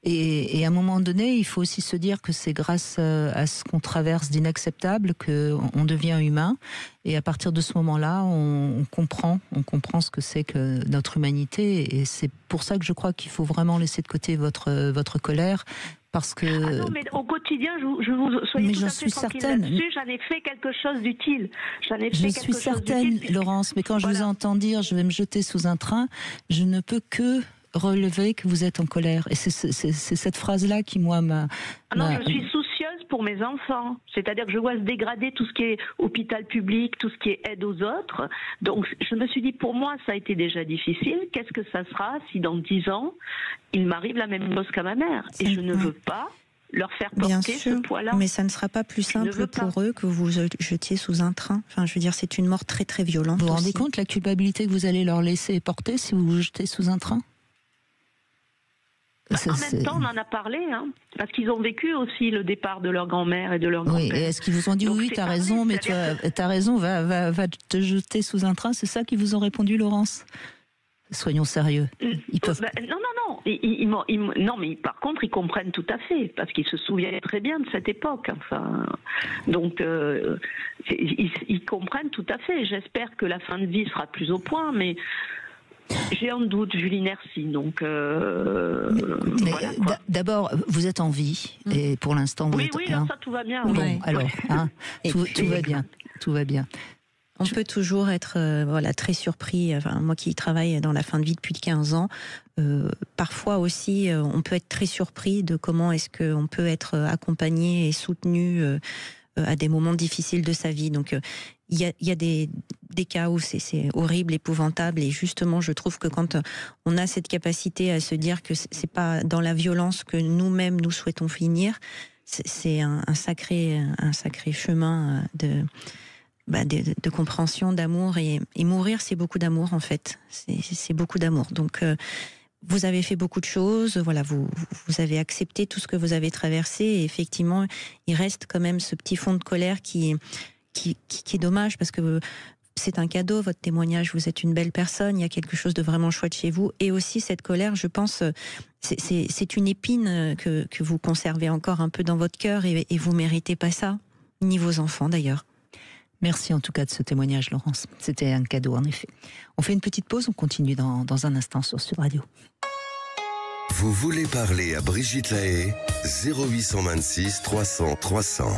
Et à un moment donné, il faut aussi se dire que c'est grâce à ce qu'on traverse d'inacceptable qu'on devient humain. Et à partir de ce moment-là, on comprend ce que c'est que notre humanité. Et c'est pour ça que je crois qu'il faut vraiment laisser de côté votre colère. Parce que... Ah non, mais au quotidien, je vous soyez tout à fait tranquille là-dessus, j'en ai fait quelque chose d'utile. Je suis certaine, Laurence, mais quand je vous entends dire « je vais me jeter sous un train », je ne peux que relever que vous êtes en colère. Et c'est cette phrase-là qui, moi, m'a... Non, je suis soucieuse pour mes enfants. C'est-à-dire que je vois se dégrader tout ce qui est hôpital public, tout ce qui est aide aux autres. Donc, je me suis dit, pour moi, ça a été déjà difficile. Qu'est-ce que ça sera si dans 10 ans, il m'arrive la même chose qu'à ma mère? Et je ne veux pas leur faire porter ce poids-là. Mais ça ne sera pas plus simple pour eux que vous jetiez sous un train. Enfin, je veux dire, c'est une mort très très violente. Vous vous rendez compte la culpabilité que vous allez leur laisser porter si vous vous jetez sous un train? En même temps, on en a parlé, hein, parce qu'ils ont vécu aussi le départ de leur grand-mère et de leur grand-père. Oui, et est-ce qu'ils vous ont dit oui, t'as raison, mais t'as raison, va te jeter sous un train? C'est ça qu'ils vous ont répondu, Laurence? Soyons sérieux. Ils peuvent... non, mais par contre, ils comprennent tout à fait, parce qu'ils se souviennent très bien de cette époque. Enfin, donc, ils comprennent tout à fait. J'espère que la fin de vie sera plus au point, mais j'ai un doute, Julie Nercy. Donc, voilà, d'abord, vous êtes en vie, et pour l'instant, vous êtes... Oui, ça, tout va bien. Bon, alors, hein, tout va bien, tout va bien. On peut toujours être très surpris. Enfin, moi qui travaille dans la fin de vie depuis 15 ans, parfois aussi, on peut être très surpris de comment est-ce qu'on peut être accompagné et soutenu à des moments difficiles de sa vie. Donc, il y a des cas où c'est horrible, épouvantable. Et justement, je trouve que quand on a cette capacité à se dire que c'est pas dans la violence que nous-mêmes nous souhaitons finir, c'est un sacré chemin de compréhension, d'amour, et mourir, c'est beaucoup d'amour en fait. C'est beaucoup d'amour. Donc vous avez fait beaucoup de choses. Voilà, vous avez accepté tout ce que vous avez traversé. Et effectivement, il reste quand même ce petit fond de colère qui est dommage, parce que c'est un cadeau, votre témoignage. Vous êtes une belle personne. Il y a quelque chose de vraiment chouette chez vous. Et aussi cette colère, je pense, c'est une épine que vous conservez encore un peu dans votre cœur, et vous méritez pas ça, ni vos enfants d'ailleurs. Merci en tout cas de ce témoignage, Laurence. C'était un cadeau, en effet. On fait une petite pause, on continue dans un instant sur Sud Radio. Vous voulez parler à Brigitte Lahaie? 0826 300 300.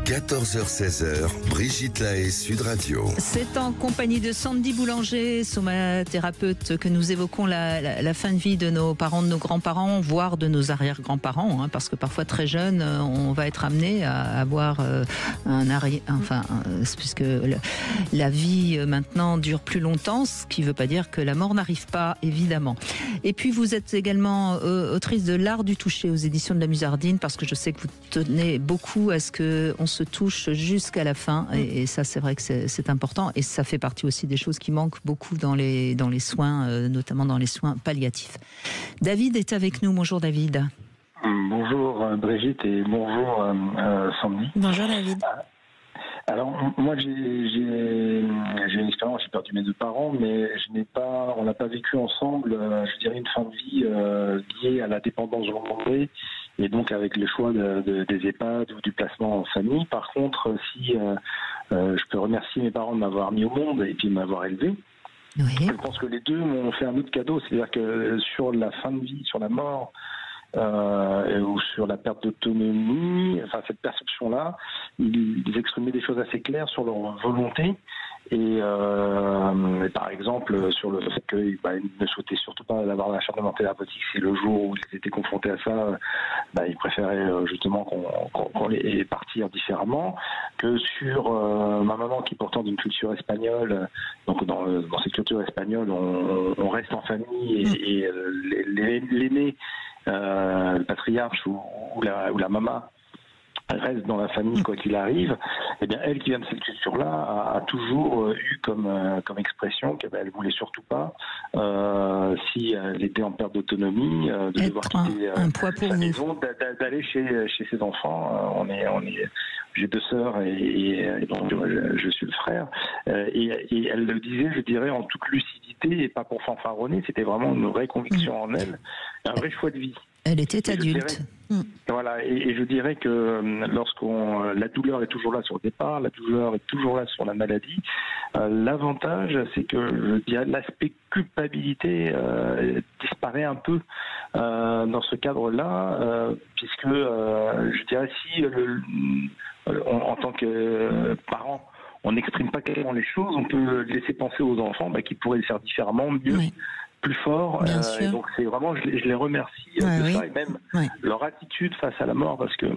14h-16h, Brigitte Lahaie, Sud Radio. C'est en compagnie de Sandy Boulanger, somathérapeute, que nous évoquons la fin de vie de nos parents, de nos grands-parents, voire de nos arrière-grands-parents, hein, parce que parfois très jeunes, on va être amené à avoir puisque la vie maintenant dure plus longtemps, ce qui ne veut pas dire que la mort n'arrive pas, évidemment. Et puis vous êtes également autrice de L'Art du toucher aux éditions de la Musardine, parce que je sais que vous tenez beaucoup à ce qu'on se touche jusqu'à la fin, et ça c'est vrai que c'est important, et ça fait partie aussi des choses qui manquent beaucoup dans les soins, notamment dans les soins palliatifs. David est avec nous. Bonjour David. Bonjour Brigitte, et bonjour Sandy. Bonjour David. Alors moi j'ai une expérience, j'ai perdu mes 2 parents, mais on n'a pas vécu ensemble, je dirais une fin de vie liée à la dépendance journalière et donc avec le choix des EHPAD ou du placement en famille. Par contre, si je peux remercier mes parents de m'avoir mis au monde et puis de m'avoir élevé. Oui. Je pense que les deux m'ont fait un autre cadeau, c'est-à-dire que sur la fin de vie, sur la mort, ou sur la perte d'autonomie, enfin cette perception-là, ils exprimaient des choses assez claires sur leur volonté et par exemple sur le fait qu'ils ne souhaitaient surtout pas avoir un acharnement thérapeutique si le jour où ils étaient confrontés à ça, ils préféraient justement qu'on les partir différemment, que sur ma maman qui pourtant d'une culture espagnole, donc dans cette culture espagnole on reste en famille et l'aîné, le patriarche ou la maman reste dans la famille quoi qu'il arrive, eh bien elle qui vient de cette culture-là a toujours eu comme expression qu'elle voulait surtout pas, si elle était en perte d'autonomie, de devoir quitter un poids pour sa vous. maison, d'aller chez ses enfants. J'ai 2 sœurs et donc je suis le frère. Et elle le disait, je dirais, en toute lucidité et pas pour fanfaronner. C'était vraiment une vraie conviction en elle, un vrai choix de vie. Elle était adulte. Voilà, et je dirais que la douleur est toujours là sur le départ, la douleur est toujours là sur la maladie. L'avantage, c'est que je dirais l'aspect culpabilité disparaît un peu dans ce cadre-là, puisque je dirais si en tant que parent, on n'exprime pas clairement les choses, on peut laisser penser aux enfants qu'ils pourraient le faire différemment, mieux. Oui. Plus fort, et donc c'est vraiment, je les remercie de ça, et même leur attitude face à la mort, parce que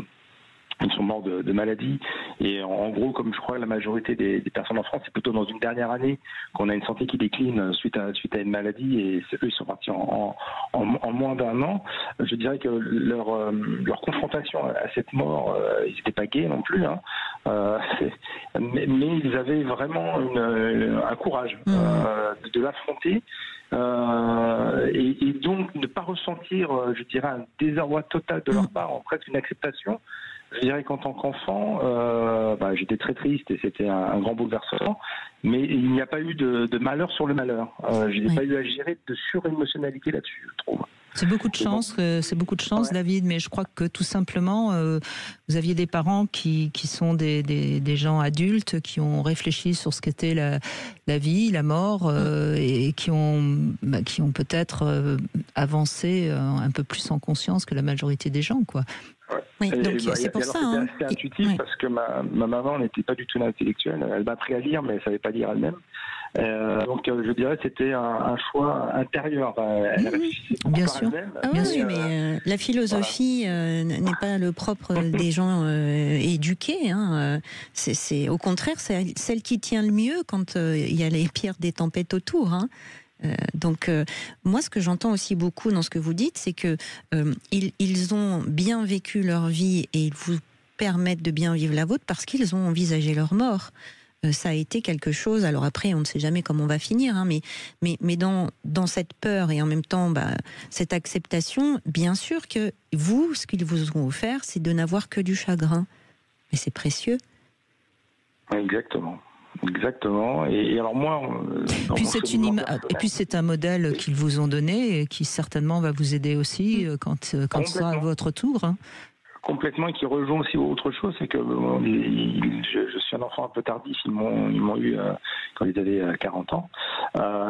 ils sont morts de maladie, et en gros, comme je crois la majorité des personnes en France, c'est plutôt dans une dernière année qu'on a une santé qui décline suite à une maladie, et eux ils sont partis en moins d'1 an. Je dirais que leur confrontation à cette mort, ils n'étaient pas gays non plus, mais ils avaient vraiment un courage de l'affronter. Et donc ne pas ressentir, je dirais, un désarroi total de leur part, en presque une acceptation. Je dirais qu'en tant qu'enfant, j'étais très triste et c'était un grand bouleversement, mais il n'y a pas eu de malheur sur le malheur. Je n'ai pas eu à gérer de surémotionnalité là-dessus, je trouve. C'est beaucoup de chance, David, mais je crois que tout simplement, vous aviez des parents qui sont des gens adultes, qui ont réfléchi sur ce qu'était la vie, la mort, et qui ont peut-être avancé un peu plus en conscience que la majorité des gens, quoi. Oui, donc c'est pour ça. C'était assez intuitif parce que ma maman n'était pas du tout une intellectuelle. Elle m'a appris à lire, mais elle ne savait pas lire elle-même. Donc je dirais que c'était un choix intérieur. Elle réfléchissait bien sûr. Bien sûr, mais la philosophie n'est pas le propre des gens éduqués. C'est au contraire, c'est celle qui tient le mieux quand il y a les pires des tempêtes autour. Donc moi ce que j'entends aussi beaucoup dans ce que vous dites, c'est que ils ont bien vécu leur vie et ils vous permettent de bien vivre la vôtre parce qu'ils ont envisagé leur mort. Ça a été quelque chose, alors après on ne sait jamais comment on va finir, mais dans cette peur et en même temps cette acceptation, bien sûr que vous, ce qu'ils vous ont offert, c'est de n'avoir que du chagrin, mais c'est précieux. Exactement. Et alors moi, puis c'est un modèle qu'ils vous ont donné et qui certainement va vous aider aussi quand ce sera à votre tour. Complètement, et qui rejoint aussi autre chose, c'est que je suis un enfant un peu tardif. Ils m'ont eu quand ils avaient 40 ans,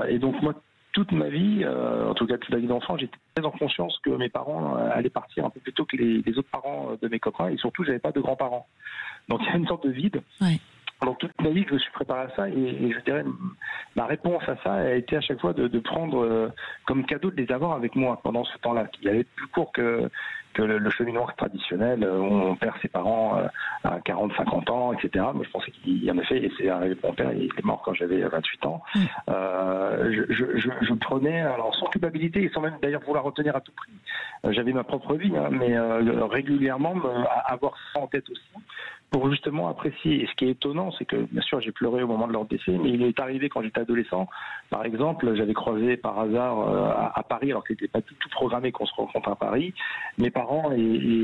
et donc moi toute ma vie, en tout cas toute la vie d'enfant, j'étais très en conscience que mes parents allaient partir un peu plus tôt que les autres parents de mes copains, et surtout j'avais pas de grands-parents. Donc il y a une sorte de vide. Ouais. Donc toute ma vie, je me suis préparé à ça, et je dirais ma réponse à ça a été à chaque fois de prendre comme cadeau de les avoir avec moi pendant ce temps-là, qui allait plus court que le cheminement traditionnel où on perd ses parents à 40, 50 ans, etc. Moi, je pensais qu'il y en a fait, et c'est arrivé pour mon père, il est mort quand j'avais 28 ans. Je prenais, alors sans culpabilité et sans même d'ailleurs vouloir retenir à tout prix, j'avais ma propre vie, hein, mais régulièrement avoir ça en tête aussi, pour justement apprécier. Et ce qui est étonnant, c'est que bien sûr j'ai pleuré au moment de leur décès, mais il est arrivé quand j'étais adolescent. Par exemple, j'avais croisé par hasard à Paris, alors que c'était pas du tout programmé qu'on se rencontre à Paris, mes parents et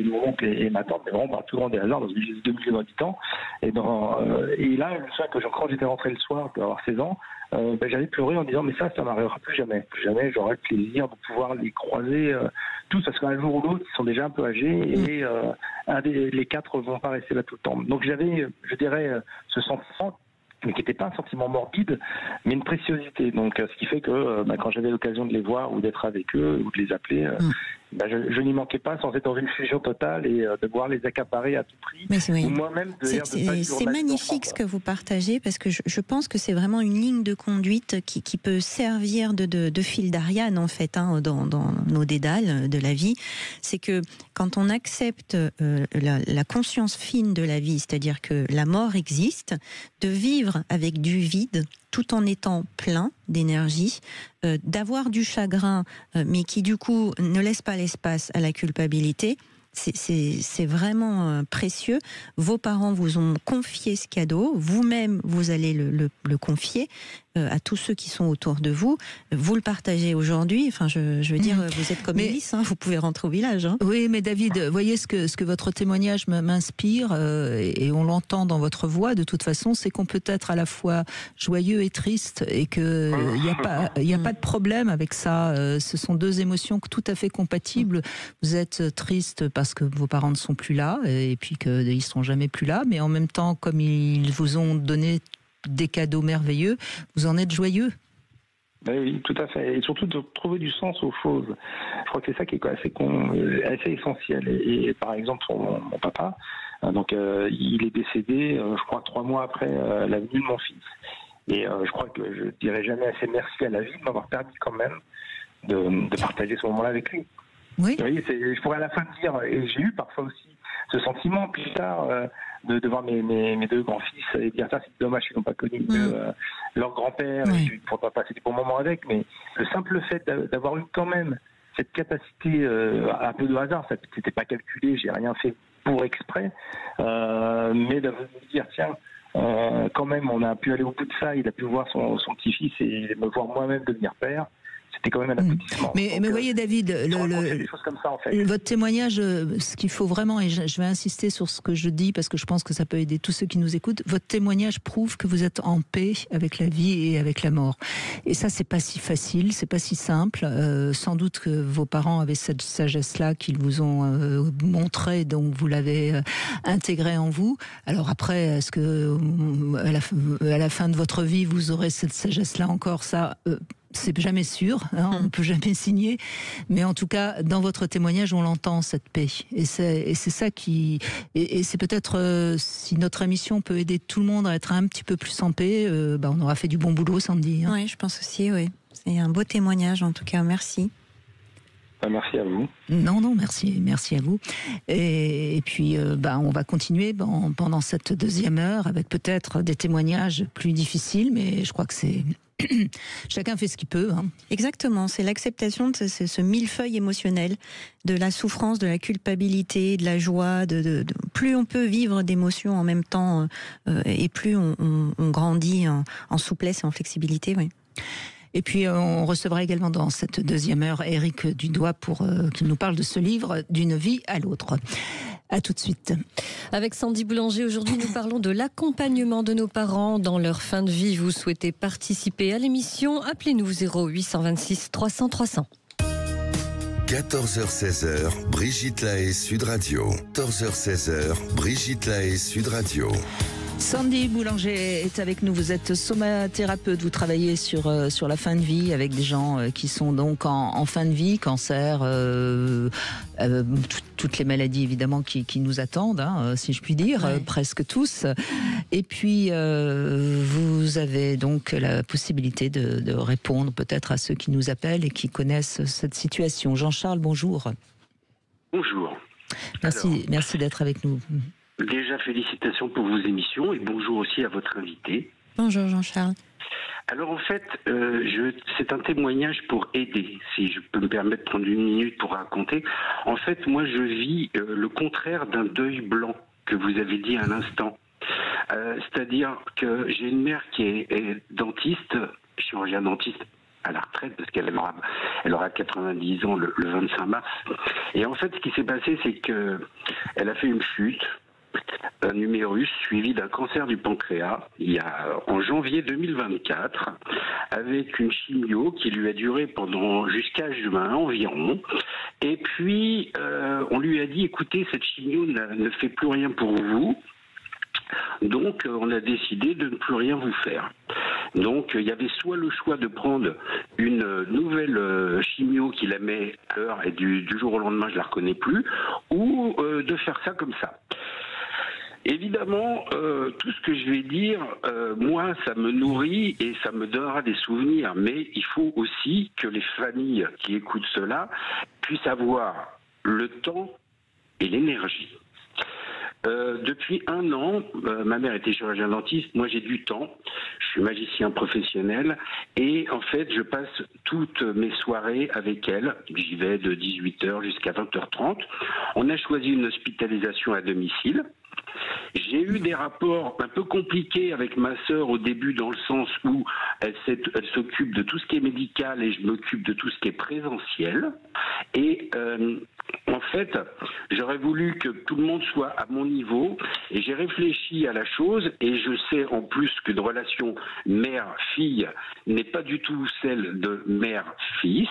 mon oncle et ma tante, mais vraiment par le plus grand des hasards, dans une ville de 2 millions d'habitants. Et là, je me souviens que quand j'étais rentré le soir, je devais avoir 16 ans, j'avais pleuré en disant mais ça m'arrivera plus jamais. Plus jamais j'aurai le plaisir de pouvoir les croiser tous, parce qu'un jour ou l'autre, ils sont déjà un peu âgés et les 4 vont pas rester là tout le temps. Donc j'avais, je dirais, ce sentiment, mais qui n'était pas un sentiment morbide, mais une préciosité. Donc ce qui fait que quand j'avais l'occasion de les voir ou d'être avec eux ou de les appeler, je n'y manquais pas sans être dans une fusion totale et devoir les accaparer à tout prix. Oui. Ou moi-même c'est magnifique ce que vous partagez, parce que je pense que c'est vraiment une ligne de conduite qui peut servir de fil d'Ariane en fait, hein, dans nos dédales de la vie. C'est que quand on accepte la conscience fine de la vie, c'est-à-dire que la mort existe, de vivre avec du vide tout en étant plein d'énergie, d'avoir du chagrin, mais qui du coup ne laisse pas l'espace à la culpabilité, c'est vraiment précieux. Vos parents vous ont confié ce cadeau, vous-même vous allez le confier à tous ceux qui sont autour de vous. Vous le partagez aujourd'hui, enfin je veux dire, vous êtes comme Ulysse, hein, vous pouvez rentrer au village. Hein. Oui, mais David, voyez ce que votre témoignage m'inspire, et on l'entend dans votre voix de toute façon, c'est qu'on peut être à la fois joyeux et triste, et qu'il n'y a pas de problème avec ça. Ce sont deux émotions tout à fait compatibles. Vous êtes triste parce que vos parents ne sont plus là, et puis qu'ils ne seront jamais plus là, mais en même temps, comme ils vous ont donné des cadeaux merveilleux, vous en êtes joyeux. Oui, tout à fait. Et surtout de trouver du sens aux choses. Je crois que c'est ça qui est assez essentiel. Et par exemple, pour mon papa, donc il est décédé, je crois, 3 mois après la venue de mon fils. Et je crois que je ne dirai jamais assez merci à la vie de m'avoir permis quand même de partager ce moment-là avec lui. Oui. Vous voyez, je pourrais à la fin dire, et j'ai eu parfois aussi ce sentiment plus tard de voir mes 2 grands-fils et dire ça, c'est dommage qu'ils n'ont pas connu leur grand-père, et puis pour pas passer des bons moments avec, mais le simple fait d'avoir eu quand même cette capacité, un peu de hasard, ça n'était pas calculé, j'ai rien fait pour exprès, mais de me dire tiens, quand même on a pu aller au bout de ça, il a pu voir son petit-fils et me voir moi-même devenir père. C'était quand même un aboutissement. Mais voyez David, des choses comme ça, en fait. Votre témoignage, ce qu'il faut vraiment, et je vais insister sur ce que je dis parce que je pense que ça peut aider tous ceux qui nous écoutent, votre témoignage prouve que vous êtes en paix avec la vie et avec la mort. Et ça, c'est pas si facile, c'est pas si simple. Sans doute que vos parents avaient cette sagesse-là qu'ils vous ont montrée, donc vous l'avez intégrée en vous. Alors après, est-ce que à la fin de votre vie, vous aurez cette sagesse-là encore? Ça, c'est jamais sûr, hein, on ne peut jamais signer, mais en tout cas, dans votre témoignage, on l'entend, cette paix. Et c'est ça qui... Et c'est peut-être, si notre émission peut aider tout le monde à être un petit peu plus en paix, on aura fait du bon boulot, Sandy. Hein. Oui, je pense aussi, oui. C'est un beau témoignage, en tout cas, merci. Merci à vous. Non, merci à vous. Et puis, on va continuer pendant cette 2e heure avec peut-être des témoignages plus difficiles, mais je crois que c'est... Chacun fait ce qu'il peut. Hein. Exactement, c'est l'acceptation de ce millefeuille émotionnel, de la souffrance, de la culpabilité, de la joie. Plus on peut vivre d'émotions en même temps, et plus on grandit en souplesse et en flexibilité. Oui. Et puis on recevra également dans cette 2e heure Éric Dudoit pour qu'il nous parle de ce livre, D'une vie à l'autre. À tout de suite. Avec Sandy Boulanger, aujourd'hui nous parlons de l'accompagnement de nos parents dans leur fin de vie. Vous souhaitez participer à l'émission? Appelez-nous 0826 300 300. 14h-16h, Brigitte Lahaie, Sud Radio. 14h-16h, Brigitte Lahaie, Sud Radio. Sandy Boulanger est avec nous. Vous êtes somathérapeute. Vous travaillez sur la fin de vie avec des gens qui sont donc en fin de vie, cancer, toutes les maladies évidemment qui nous attendent, hein, si je puis dire, presque tous. Et puis vous avez donc la possibilité de répondre peut-être à ceux qui nous appellent et qui connaissent cette situation. Jean-Charles, bonjour. Bonjour. Merci d'être avec nous. Déjà, félicitations pour vos émissions et bonjour aussi à votre invité. Bonjour Jean-Charles. Alors en fait, c'est un témoignage pour aider, si je peux me permettre de prendre une minute pour raconter. En fait, moi je vis le contraire d'un deuil blanc que vous avez dit à l'instant. C'est-à-dire que j'ai une mère qui est dentiste, chirurgien dentiste, à la retraite, parce qu'elle aura 90 ans le 25 mars. Et en fait, ce qui s'est passé, c'est que elle a fait une chute, un numérus suivi d'un cancer du pancréas en janvier 2024, avec une chimio qui lui a duré jusqu'à juin environ. Et puis on lui a dit, écoutez, cette chimio ne fait plus rien pour vous. Donc on a décidé de ne plus rien vous faire. Donc il y avait soit le choix de prendre une nouvelle chimio qui la met à l'heure et du jour au lendemain je la reconnais plus, ou de faire ça comme ça. Évidemment, tout ce que je vais dire, moi, ça me nourrit et ça me donnera des souvenirs, mais il faut aussi que les familles qui écoutent cela puissent avoir le temps et l'énergie. Depuis 1 an, ma mère était chirurgien dentiste, moi j'ai du temps, je suis magicien professionnel et en fait je passe toutes mes soirées avec elle, j'y vais de 18h jusqu'à 20h30. On a choisi une hospitalisation à domicile. J'ai eu des rapports un peu compliqués avec ma sœur au début dans le sens où elle s'occupe de tout ce qui est médical et je m'occupe de tout ce qui est présentiel. Et en fait, j'aurais voulu que tout le monde soit à mon niveau et j'ai réfléchi à la chose et je sais en plus qu'une relation mère-fille n'est pas du tout celle de mère-fils.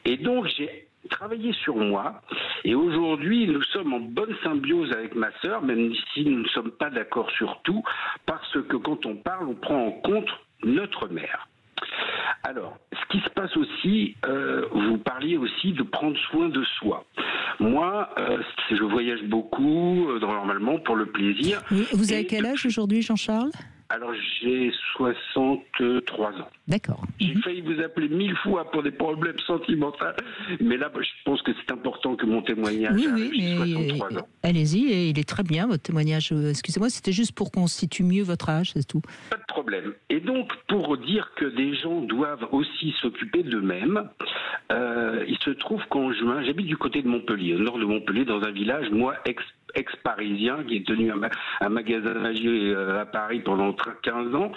Et donc j'ai travailler sur moi et aujourd'hui nous sommes en bonne symbiose avec ma sœur, même si nous ne sommes pas d'accord sur tout, parce que quand on parle, on prend en compte notre mère. Alors, ce qui se passe aussi, vous parliez aussi de prendre soin de soi. Moi, je voyage beaucoup, normalement, pour le plaisir. Vous avez quel âge aujourd'hui, Jean-Charles ? Alors, j'ai 63 ans. D'accord. J'ai failli vous appeler 1000 fois pour des problèmes sentimentaux, mais là, je pense que c'est important que mon témoignage arrive. J'ai 63 ans. Allez-y, et il est très bien, votre témoignage. Excusez-moi, c'était juste pour qu'on situe mieux votre âge, c'est tout. Pas de problème. Et donc, pour dire que des gens doivent aussi s'occuper d'eux-mêmes, il se trouve qu'en juin, j'habite du côté de Montpellier, au nord de Montpellier, dans un village, moi, ex-parisien, qui est tenu un magasin magier à Paris pendant 15 ans.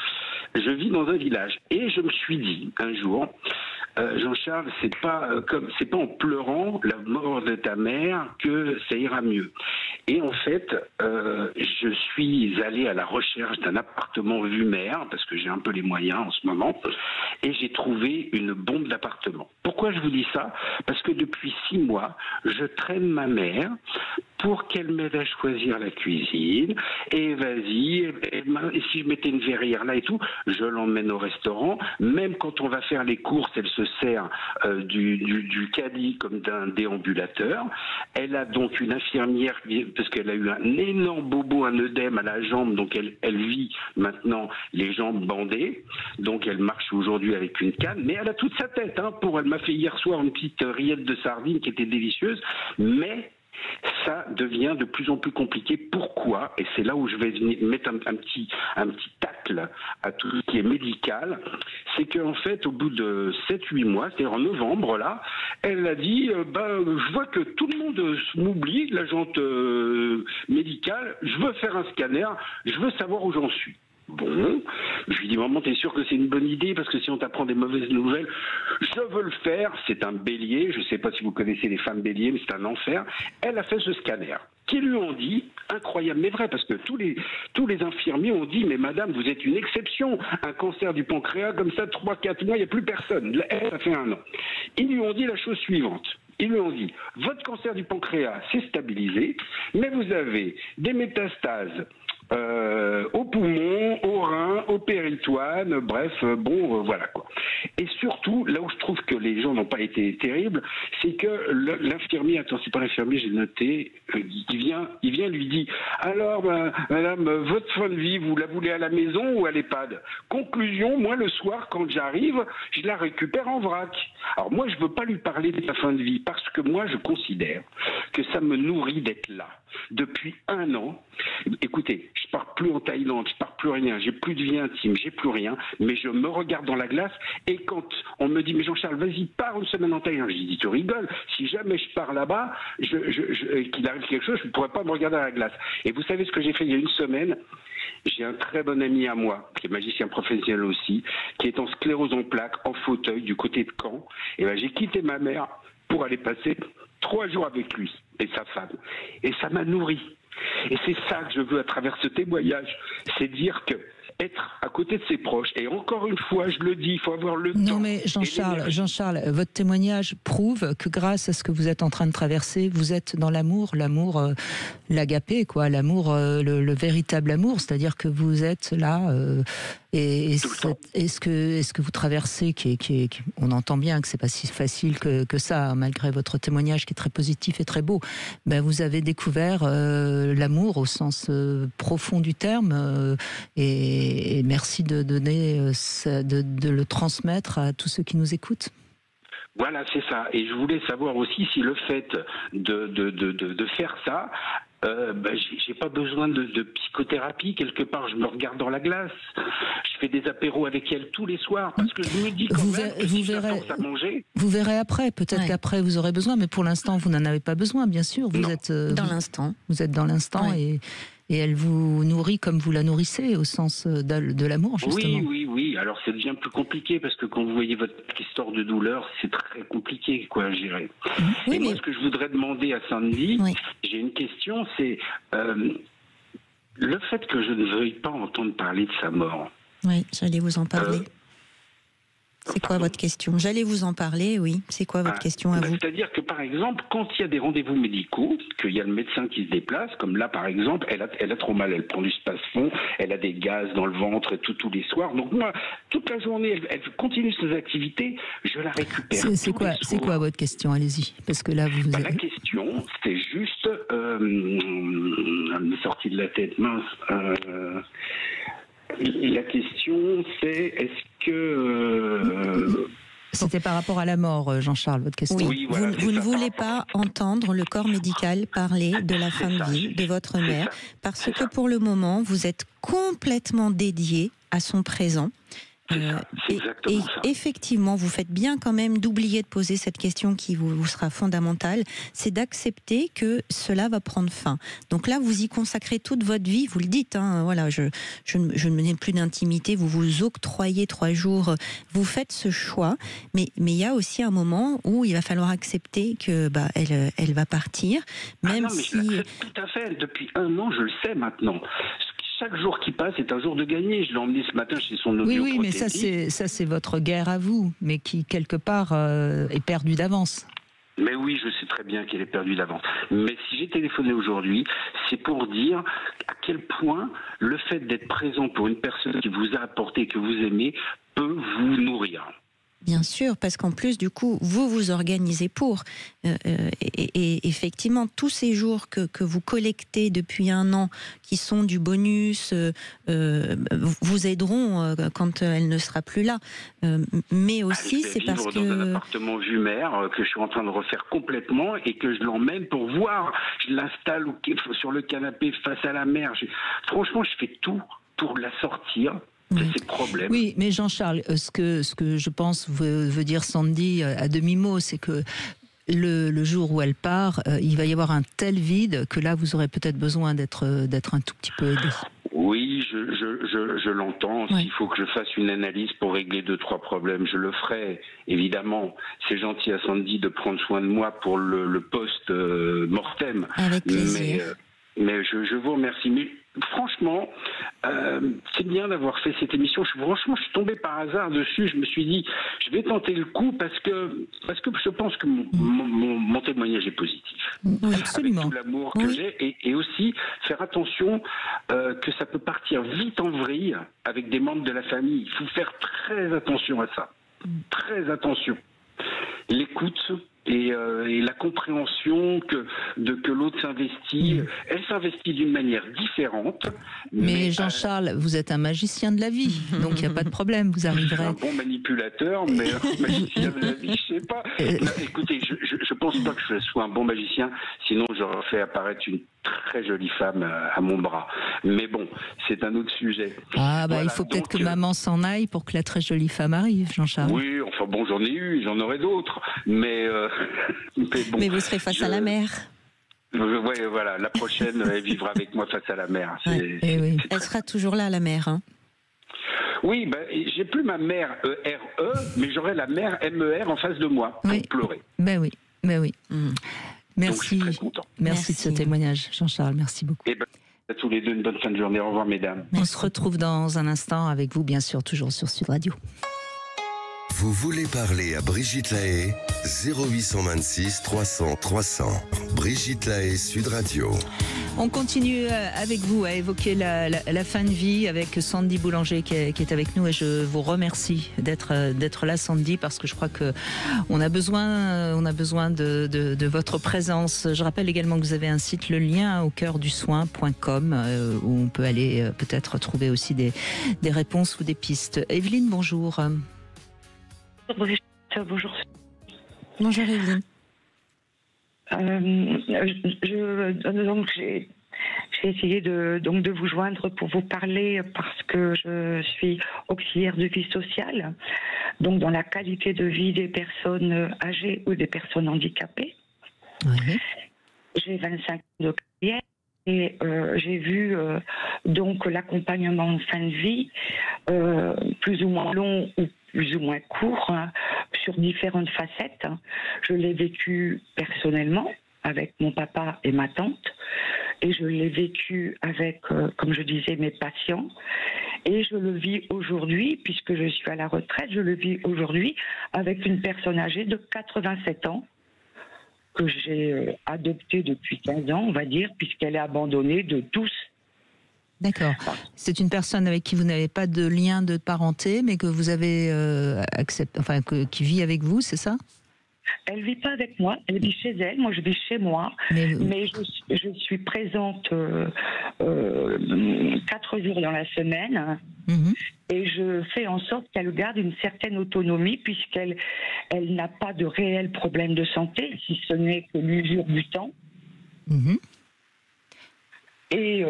Je vis dans un village. Et je me suis dit, un jour, Jean-Charles, c'est pas en pleurant la mort de ta mère que ça ira mieux. Et en fait, je suis allé à la recherche d'un appartement vue mer, parce que j'ai un peu les moyens en ce moment, et j'ai trouvé une bombe d'appartement. Pourquoi je vous dis ça ? Parce que depuis 6 mois, je traîne ma mère pour qu'elle m'aide à choisir la cuisine, et vas-y, et si je mettais une verrière là et tout, je l'emmène au restaurant, même quand on va faire les courses, elle se sert du caddie comme d'un déambulateur. Elle a donc une infirmière, parce qu'elle a eu un énorme bobo, un œdème à la jambe, donc elle vit maintenant les jambes bandées, donc elle marche aujourd'hui avec une canne, mais elle a toute sa tête, elle m'a fait hier soir une petite rillette de sardines qui était délicieuse, mais ça devient de plus en plus compliqué. Pourquoi ? Et c'est là où je vais mettre un petit tacle à tout ce qui est médical. C'est qu'en fait, au bout de 7-8 mois, c'est-à-dire en novembre, là, elle a dit, je vois que tout le monde m'oublie, l'agente médicale, je veux faire un scanner, je veux savoir où j'en suis. Bon, je lui dis, maman, t'es sûr que c'est une bonne idée? Parce que si on t'apprend des mauvaises nouvelles, je veux le faire. C'est un bélier, je ne sais pas si vous connaissez les femmes béliers, mais c'est un enfer. Elle a fait ce scanner, qui lui ont dit, incroyable mais vrai, parce que tous les infirmiers ont dit, mais madame, vous êtes une exception, un cancer du pancréas, comme ça, 3-4 mois, il n'y a plus personne. Elle, ça fait 1 an. Ils lui ont dit la chose suivante. Ils lui ont dit, votre cancer du pancréas, c'est stabilisé, mais vous avez des métastases au poumon, au rein, au péritoine, bref, voilà quoi. Et surtout, là où je trouve que les gens n'ont pas été terribles, c'est que l'infirmier, attends, c'est pas l'infirmier, j'ai noté, il vient lui dit, alors madame, votre fin de vie, vous la voulez à la maison ou à l'EHPAD? Conclusion, moi le soir, quand j'arrive, je la récupère en vrac. Alors moi, je veux pas lui parler de sa fin de vie, parce que moi, je considère que ça me nourrit d'être là. Depuis 1 an, écoutez, je pars plus en Thaïlande, je pars plus rien, j'ai plus de vie intime, j'ai plus rien, mais je me regarde dans la glace et quand on me dit mais Jean-Charles, vas-y, pars une semaine en Thaïlande, je dis tu rigoles, si jamais je pars là-bas, qu'il arrive quelque chose, je ne pourrais pas me regarder à la glace. Et vous savez ce que j'ai fait il y a une semaine? J'ai un très bon ami à moi, qui est magicien professionnel aussi, qui est en sclérose en plaques, en fauteuil, du côté de Caen. Et ben j'ai quitté ma mère pour aller passer 3 jours avec lui et sa femme. Et ça m'a nourri. Et c'est ça que je veux à travers ce témoignage, c'est dire que être à côté de ses proches, et encore une fois, je le dis, il faut avoir le temps. Non mais Jean-Charles, votre témoignage prouve que grâce à ce que vous êtes en train de traverser, vous êtes dans l'amour, l'agapé, quoi, l'amour, le véritable amour, c'est-à-dire que vous êtes là, et ce que vous traversez, on entend bien que c'est pas si facile que ça, malgré votre témoignage qui est très positif et très beau, ben vous avez découvert l'amour au sens profond du terme, et merci de donner, de le transmettre à tous ceux qui nous écoutent. Voilà, c'est ça. Et je voulais savoir aussi si le fait de faire ça, j'ai pas besoin de psychothérapie. Quelque part, je me regarde dans la glace. Je fais des apéros avec elle tous les soirs parce que je me dis quand même que si je la force à manger. Vous verrez après. Peut-être qu'après vous aurez besoin, mais pour l'instant vous n'en avez pas besoin, bien sûr. Vous êtes dans l'instant. Vous êtes dans l'instant et elle vous nourrit comme vous la nourrissez, au sens de l'amour, justement. Oui. Alors, ça devient plus compliqué, parce que quand vous voyez votre histoire de douleur, c'est très compliqué, quoi, à gérer. Oui, moi, ce que je voudrais demander à Sandy, j'ai une question, c'est le fait que je ne veuille pas entendre parler de sa mort. Oui, j'allais vous en parler. C'est quoi votre question? J'allais vous en parler, oui. C'est quoi votre question à vous? C'est-à-dire que, par exemple, quand il y a des rendez-vous médicaux, qu'il y a le médecin qui se déplace, comme là, par exemple, elle a trop mal, elle prend du Spasfon, elle a des gaz dans le ventre et tous les soirs. Donc moi, toute la journée, elle continue ses activités, je la récupère. C'est quoi votre question? Allez-y, parce que là, La question, c'était juste... elle m'est sortie de la tête, mince... La question, c'est est-ce que... C'était par rapport à la mort, Jean-Charles, votre question. Oui, voilà, vous ne voulez pas entendre le corps médical parler de la fin de vie de votre mère, parce que pour le moment, vous êtes complètement dédié à son présent. Et effectivement, vous faites bien quand même d'oublier de poser cette question qui vous sera fondamentale, c'est d'accepter que cela va prendre fin. Donc là, vous y consacrez toute votre vie, vous le dites, hein, voilà, je ne n'ai plus d'intimité, vous vous octroyez 3 jours, vous faites ce choix, mais il y a aussi un moment où il va falloir accepter que elle va partir, même si... Je l'accepte tout à fait, depuis 1 an, je le sais maintenant. Chaque jour qui passe est un jour de gagné. Je l'ai emmené ce matin chez son audio. Oui, mais ça c'est votre guerre à vous, mais qui quelque part est perdue d'avance. Mais oui, je sais très bien qu'elle est perdue d'avance. Mais si j'ai téléphoné aujourd'hui, c'est pour dire à quel point le fait d'être présent pour une personne qui vous a apporté, que vous aimez, peut vous nourrir. Bien sûr, parce qu'en plus, du coup, vous vous organisez pour. Et effectivement, tous ces jours que vous collectez depuis 1 an, qui sont du bonus, vous aideront quand elle ne sera plus là. Mais aussi, c'est parce que... Je vais vivre dans un appartement vue-mer que je suis en train de refaire complètement et que je l'emmène pour voir. Je l'installe sur le canapé face à la mer. Franchement, je fais tout pour la sortir. Ces problèmes. Oui, mais Jean-Charles, ce que je pense veut dire Sandy à demi-mot, c'est que le jour où elle part, il va y avoir un tel vide que là, vous aurez peut-être besoin d'être un tout petit peu aidé. Oui, je l'entends. Oui. S'il faut que je fasse une analyse pour régler 2-3 problèmes, je le ferai, évidemment. C'est gentil à Sandy de prendre soin de moi pour le post-mortem. Avec plaisir. Mais je vous remercie. Mais franchement, c'est bien d'avoir fait cette émission. Franchement, je suis tombé par hasard dessus. Je me suis dit, je vais tenter le coup parce que je pense que mon témoignage est positif. Oui, absolument. Avec tout l'amour que j'ai et aussi faire attention que ça peut partir vite en vrille avec des membres de la famille. Il faut faire très attention à ça. Très attention. L'écoute et la compréhension que l'autre s'investit. Elle s'investit d'une manière différente. Mais Jean-Charles, vous êtes un magicien de la vie, donc il n'y a pas de problème, vous arriverez. Un bon manipulateur, mais un magicien de la vie, je ne sais pas. Non, écoutez, je pense pense pas que je sois un bon magicien, sinon j'aurais fait apparaître une très jolie femme à mon bras. Mais bon, c'est un autre sujet. Ah, bah, Voilà, il faut peut-être donc, que maman s'en aille pour que la très jolie femme arrive, Jean-Charles. Oui, enfin bon, j'en ai eu, j'en aurai d'autres. Mais bon. Mais vous serez face à la mer. Oui, voilà, la prochaine, elle vivra avec moi face à la mer. Oui. Elle sera toujours là, la mer. Hein. Oui, ben, j'ai plus ma mère E-R-E, mais j'aurai la mère M-E-R en face de moi pour pleurer. Ben oui. Merci. Donc, je suis très content. Merci de ce témoignage, Jean-Charles. Merci beaucoup. Et ben, à tous les deux, une bonne fin de journée. Au revoir, mesdames. On se retrouve dans un instant avec vous, bien sûr, toujours sur Sud Radio. Vous voulez parler à Brigitte Lahaie 0826 300 300. Brigitte Lahaie, Sud Radio. On continue avec vous à évoquer la fin de vie avec Sandy Boulanger qui est avec nous, et je vous remercie d'être là, Sandy, parce que je crois que on a besoin de votre présence. Je rappelle également que vous avez un site, le lien au cœur du soin.com, où on peut aller peut-être trouver aussi des réponses ou des pistes. Evelyne, bonjour. Bonjour. Bonjour Evelyne. Donc j'ai essayé de vous joindre pour vous parler parce que je suis auxiliaire de vie sociale, donc dans la qualité de vie des personnes âgées ou des personnes handicapées. Oui. J'ai 25 ans de carrière et j'ai vu donc l'accompagnement en fin de vie plus ou moins long ou plus ou moins court, sur différentes facettes. Je l'ai vécu personnellement avec mon papa et ma tante, et je l'ai vécu avec, comme je disais, mes patients, et je le vis aujourd'hui, puisque je suis à la retraite, je le vis aujourd'hui avec une personne âgée de 87 ans, que j'ai adoptée depuis 15 ans, on va dire, puisqu'elle est abandonnée de tous. D'accord. C'est une personne avec qui vous n'avez pas de lien de parenté, mais que vous avez qui vit avec vous, c'est ça? Elle vit pas avec moi, elle vit chez elle, moi je vis chez moi, mais je suis présente 4 jours dans la semaine, et je fais en sorte qu'elle garde une certaine autonomie, puisqu'elle n'a pas de réel problème de santé, si ce n'est que l'usure du temps. Et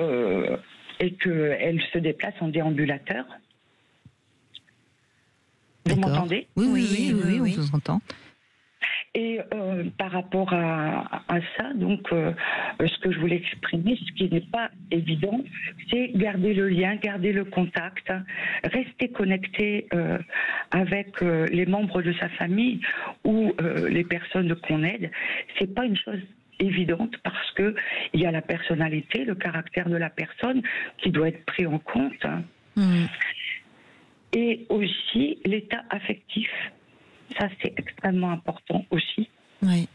qu'elle se déplace en déambulateur. Vous m'entendez? Oui, on vous entend. Et par rapport à ça, donc, ce que je voulais exprimer, ce qui n'est pas évident, c'est garder le lien, garder le contact, rester connecté avec les membres de sa famille ou les personnes qu'on aide. C'est pas une chose évidente, parce que il y a la personnalité, le caractère de la personne qui doit être pris en compte, et aussi l'état affectif. Ça, c'est extrêmement important aussi. Oui.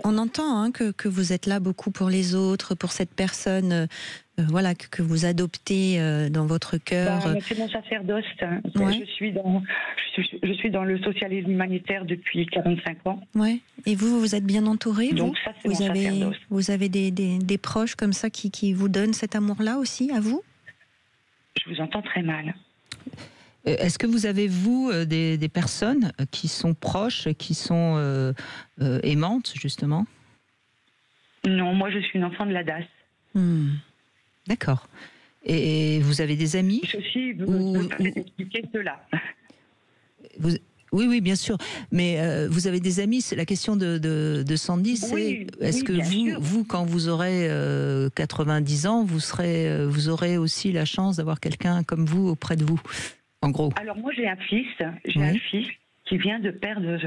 On entend que vous êtes là beaucoup pour les autres, pour cette personne, voilà, que vous adoptez dans votre cœur. C'est mon sacerdoce. Ouais. Je suis dans le socialisme humanitaire depuis 45 ans. Ouais. Et vous êtes bien entouré, vous? Donc ça, c'est mon sacerdoce. Vous avez des proches comme ça qui vous donnent cet amour-là aussi, à vous? Je vous entends très mal. Est-ce que vous avez, vous, des personnes qui sont proches, qui sont aimantes, justement? Non, moi je suis une enfant de la DAS. D'accord. Et vous avez des amis? Ceci, vous pouvez expliquer cela. Oui, bien sûr. Mais vous avez des amis, la question de Sandy, c'est est-ce que vous, quand vous aurez 90 ans, vous aurez aussi la chance d'avoir quelqu'un comme vous auprès de vous, en gros? Alors moi j'ai un fils qui vient de perdre,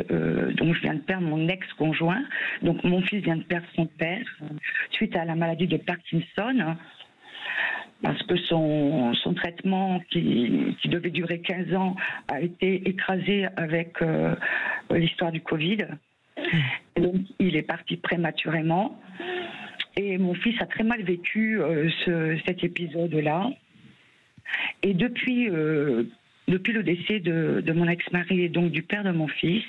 donc je viens de perdre mon ex-conjoint, donc mon fils vient de perdre son père suite à la maladie de Parkinson, parce que son traitement qui devait durer 15 ans a été écrasé avec l'histoire du Covid. Et donc il est parti prématurément, et mon fils a très mal vécu cet épisode-là. Et depuis le décès de mon ex-mari et donc du père de mon fils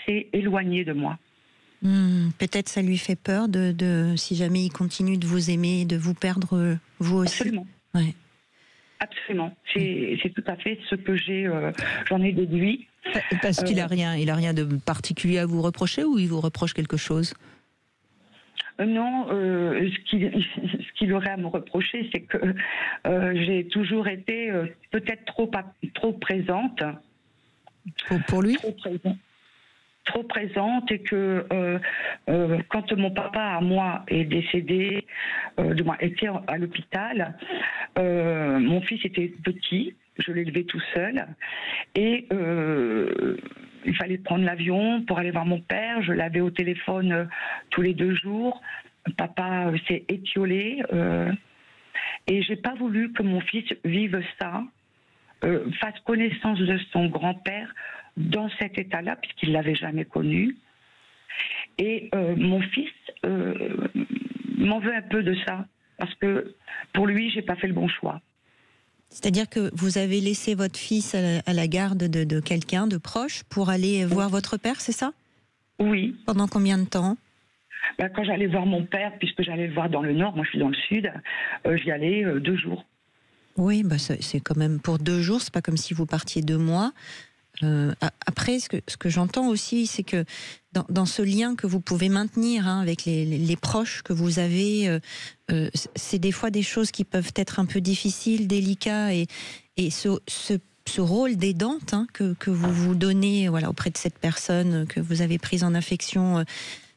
s'est éloigné de moi. Peut-être ça lui fait peur si jamais il continue de vous aimer, de vous perdre vous aussi. Absolument. Ouais. Absolument. C'est tout à fait ce que j'en ai déduit. Parce qu'il a rien de particulier à vous reprocher, ou il vous reproche quelque chose? Non, ce qu'il aurait à me reprocher, c'est que j'ai toujours été peut-être trop présente. Pour lui? Trop présente, et que quand mon papa à moi est décédé, du moins était à l'hôpital, mon fils était petit, je l'ai élevé tout seul, et il fallait prendre l'avion pour aller voir mon père. Je l'avais au téléphone tous les 2 jours. Papa s'est étiolé, et j'ai pas voulu que mon fils vive ça, fasse connaissance de son grand-père dans cet état-là, puisqu'il l'avait jamais connu. Et mon fils m'en veut un peu de ça, parce que pour lui, j'ai pas fait le bon choix. C'est-à-dire que vous avez laissé votre fils à la garde de quelqu'un de proche pour aller voir votre père, c'est ça? Oui. Pendant combien de temps? Quand j'allais voir mon père, puisque j'allais le voir dans le nord, moi je suis dans le sud, j'y allais 2 jours. Oui, c'est quand même pour 2 jours, c'est pas comme si vous partiez 2 mois. Après, ce que j'entends aussi, c'est que dans ce lien que vous pouvez maintenir avec les proches que vous avez, c'est des fois des choses qui peuvent être un peu difficiles, délicats, et ce rôle d'aidante que vous vous donnez auprès de cette personne que vous avez prise en affection,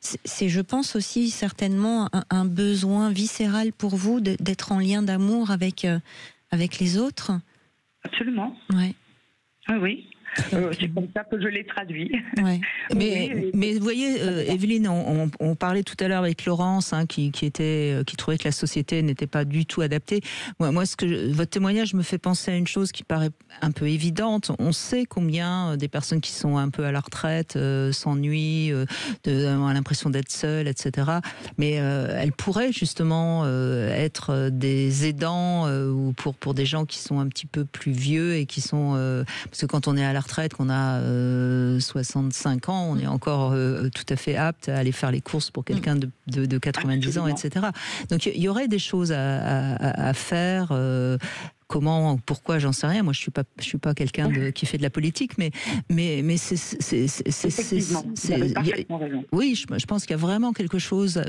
c'est, je pense aussi certainement un besoin viscéral pour vous d'être en lien d'amour avec les autres. Absolument. Ouais. Oui. C'est comme ça que je l'ai traduit. Ouais. Mais vous voyez, Evelyne, on parlait tout à l'heure avec Laurence, qui trouvait que la société n'était pas du tout adaptée. Moi, votre témoignage me fait penser à une chose qui paraît un peu évidente. On sait combien des personnes qui sont un peu à la retraite s'ennuient, ont l'impression d'être seules, etc. Mais elles pourraient justement être des aidants ou pour des gens qui sont un petit peu plus vieux et qui sont parce que quand on est à la retraite, qu'on a 65 ans, on est encore tout à fait apte à aller faire les courses pour quelqu'un de 90 ans, etc. Donc il y aurait des choses à faire. Comment, pourquoi, j'en sais rien. Moi, je suis pas quelqu'un qui fait de la politique, mais oui, je pense qu'il y a vraiment quelque chose.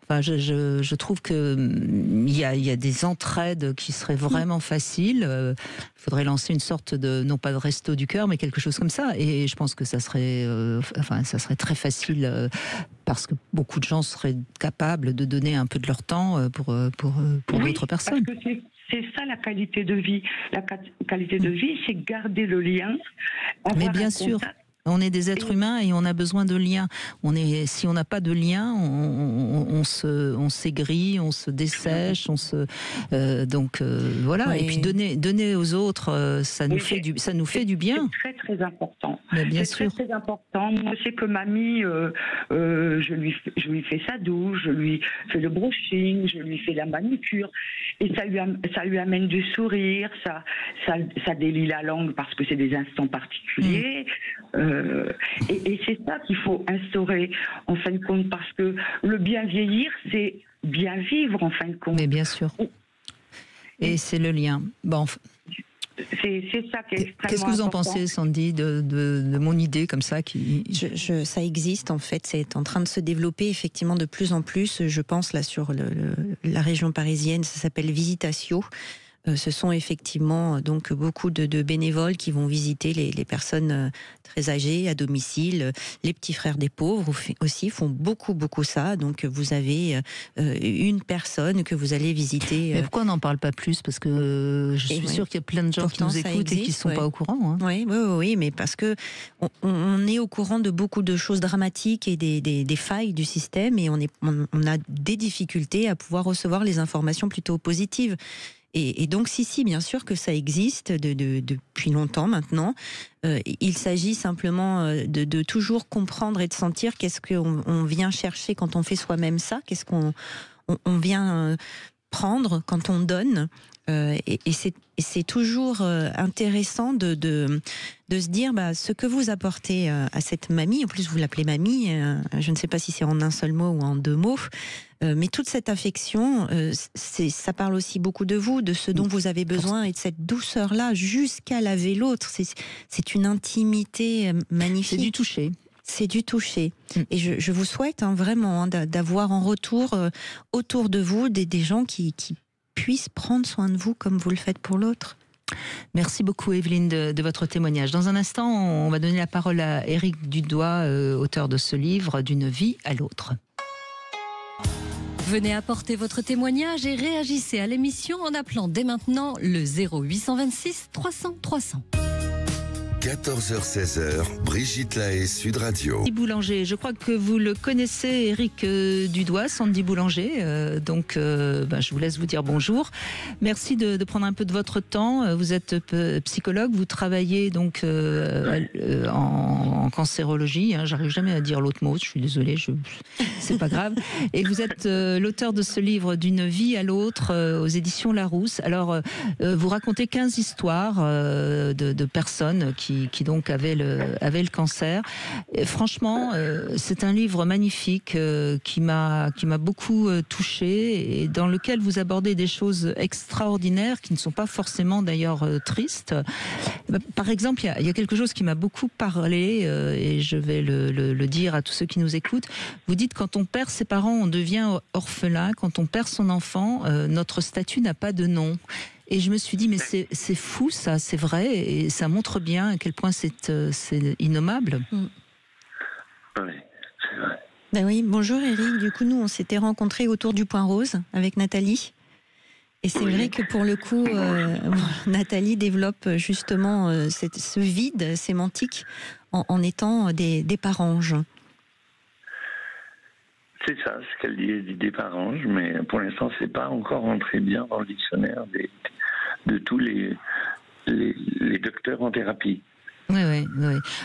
Je trouve que il y a des entraides qui seraient vraiment faciles. Il faudrait lancer une sorte de, non pas de resto du cœur, mais quelque chose comme ça. Et je pense que ça serait très facile parce que beaucoup de gens seraient capables de donner un peu de leur temps pour d'autres personnes. Parce que c'est ça la qualité de vie. La qualité de vie, c'est garder le lien. Mais bien sûr. On est des êtres humains et on a besoin de liens. Si on n'a pas de liens, on s'aigrit, on se dessèche, voilà. Oui. Et puis donner aux autres, ça nous fait du bien. C'est très très important. Mais bien sûr. C'est très important. Moi, je sais que mamie, je lui fais sa douche, je lui fais le brushing, je lui fais la manucure, et ça lui amène du sourire, ça délie la langue parce que c'est des instants particuliers. Et c'est ça qu'il faut instaurer en fin de compte, parce que le bien vieillir, c'est bien vivre en fin de compte. Mais bien sûr. Et c'est le lien. Bon. C'est ça qui est extrêmement Qu'est-ce que vous en important. pensez, Sandy, de mon idée comme ça ça existe en fait, c'est en train de se développer effectivement de plus en plus. Je pense là sur la région parisienne, ça s'appelle Visitatio. Ce sont effectivement donc beaucoup de bénévoles qui vont visiter les personnes très âgées à domicile. Les petits frères des pauvres aussi font beaucoup ça. Donc vous avez une personne que vous allez visiter. Mais pourquoi on n'en parle pas plus? Parce que je suis sûre qu'il y a plein de gens qui nous écoutent et qui ne sont pas au courant. Oui, mais parce que on est au courant de beaucoup de choses dramatiques et des failles du système, et on a des difficultés à pouvoir recevoir les informations plutôt positives. Et donc, si, bien sûr que ça existe depuis longtemps maintenant. Il s'agit simplement de toujours comprendre et de sentir qu'est-ce qu'on vient chercher quand on fait soi-même ça, qu'est-ce qu'on vient prendre, quand on donne. Et c'est toujours intéressant de se dire ce que vous apportez à cette mamie. En plus, vous l'appelez mamie. Je ne sais pas si c'est en un seul mot ou en deux mots. Mais toute cette affection, ça parle aussi beaucoup de vous, de ce dont vous avez besoin et de cette douceur-là jusqu'à laver l'autre. C'est une intimité magnifique. C'est du toucher. C'est du toucher. Et je vous souhaite vraiment d'avoir en retour autour de vous des gens qui puissent prendre soin de vous comme vous le faites pour l'autre. Merci beaucoup Evelyne de votre témoignage. Dans un instant, on va donner la parole à Éric Dudois, auteur de ce livre, D'une vie à l'autre. Venez apporter votre témoignage et réagissez à l'émission en appelant dès maintenant le 0826 300 300. 14h-16h, Brigitte Lahaie, Sud Radio. Sandy Boulanger, je crois que vous le connaissez, Éric Dudois, Sandy Boulanger. Je vous laisse vous dire bonjour. Merci de prendre un peu de votre temps. Vous êtes psychologue, vous travaillez donc en cancérologie. J'arrive jamais à dire l'autre mot, je suis désolée, c'est pas grave. Et vous êtes l'auteur de ce livre D'une vie à l'autre aux éditions Larousse. Alors, vous racontez 15 histoires de personnes qui donc avait le cancer. Et franchement, c'est un livre magnifique qui m'a beaucoup touchée et dans lequel vous abordez des choses extraordinaires qui ne sont pas forcément d'ailleurs tristes. Par exemple, il y a quelque chose qui m'a beaucoup parlé et je vais le dire à tous ceux qui nous écoutent. Vous dites quand on perd ses parents, on devient orphelin. Quand on perd son enfant, notre statut n'a pas de nom. Et je me suis dit, mais c'est fou ça, c'est vrai, et ça montre bien à quel point c'est innommable. Oui, c'est vrai. Ben oui, bonjour Éric, du coup nous on s'était rencontrés autour du Point Rose avec Nathalie. Et c'est vrai que pour le coup, Nathalie développe justement ce vide sémantique en étant des paranges. C'est ça, ce qu'elle dit des paranges, mais pour l'instant, c'est pas encore entré bien dans le dictionnaire de tous les docteurs en thérapie. Oui.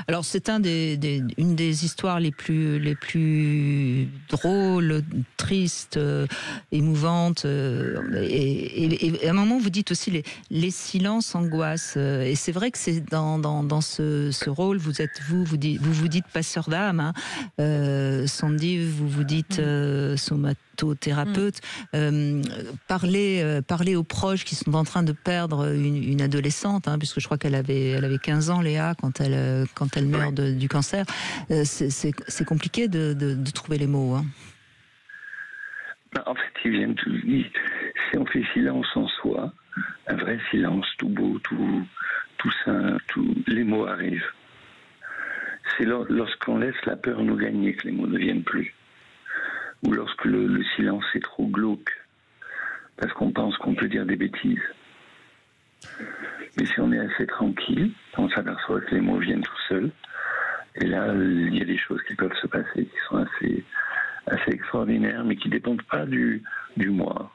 Alors c'est une des histoires les plus drôles, tristes, émouvantes. Et à un moment, vous dites aussi les silences angoissent. Et c'est vrai que c'est dans ce rôle, vous vous dites passeur d'âme. Sandy, vous vous dites somatothérapeute. Parler aux proches qui sont en train de perdre une adolescente, puisque je crois qu'elle avait 15 ans, Léa, quand elle meurt du cancer, c'est compliqué de trouver les mots. En fait, ils viennent tous. Si on fait silence en soi, un vrai silence, tout beau, tout sain, les mots arrivent. C'est lorsqu'on laisse la peur nous gagner que les mots ne viennent plus. Ou lorsque le silence est trop glauque, parce qu'on pense qu'on peut dire des bêtises. Mais si on est assez tranquille, on s'aperçoit que les mots viennent tout seuls. Et là, il y a des choses qui peuvent se passer qui sont assez extraordinaires, mais qui ne dépendent pas du moi.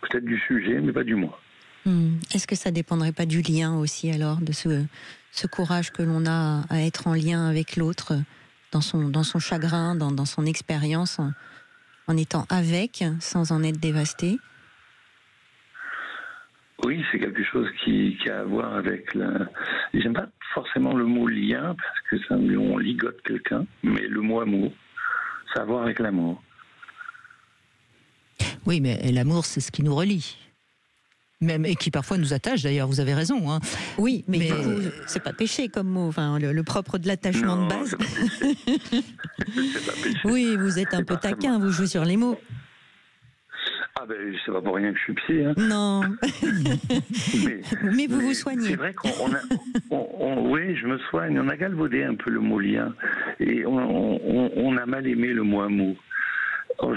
Peut-être du sujet, mais pas du moi. Est-ce que ça ne dépendrait pas du lien aussi, alors, de ce courage que l'on a à être en lien avec l'autre, dans son chagrin, dans son expérience, en étant avec, sans en être dévasté? Oui, c'est quelque chose qui a à voir avec J'aime pas forcément le mot lien, parce que on ligote quelqu'un, mais le mot amour, ça a à voir avec l'amour. Oui, mais l'amour, c'est ce qui nous relie. Et qui parfois nous attache, d'ailleurs, vous avez raison. Oui, mais du coup, c'est pas péché comme mot, le propre de l'attachement de base. C'est pas péché. Oui, vous êtes un peu taquin, vous jouez sur les mots. Ah ben, c'est pas pour rien que je suis psy. Non. mais vous soignez. C'est vrai oui, je me soigne. On a galvaudé un peu le mot lien. Et on a mal aimé le mot amour. Alors,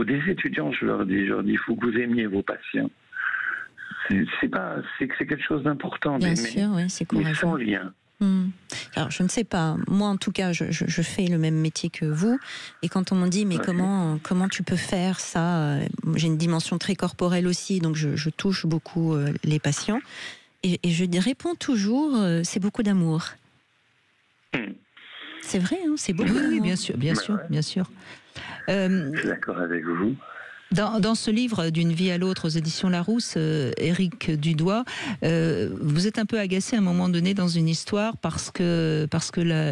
des étudiants, je leur dis, il faut que vous aimiez vos patients. C'est quelque chose d'important Bien d'aimer. sûr, oui, c'est courageux. Mais sans lien. Alors, je ne sais pas. Moi, en tout cas, je fais le même métier que vous. Et quand on me dit, mais comment tu peux faire ça? J'ai une dimension très corporelle aussi, donc je touche beaucoup les patients. Et je réponds toujours, c'est beaucoup d'amour. C'est vrai, c'est beaucoup d'amour. Oui, bien sûr. Je suis d'accord avec vous. Dans ce livre, D'une vie à l'autre, aux éditions Larousse, Éric Dudoit, vous êtes un peu agacé à un moment donné dans une histoire parce que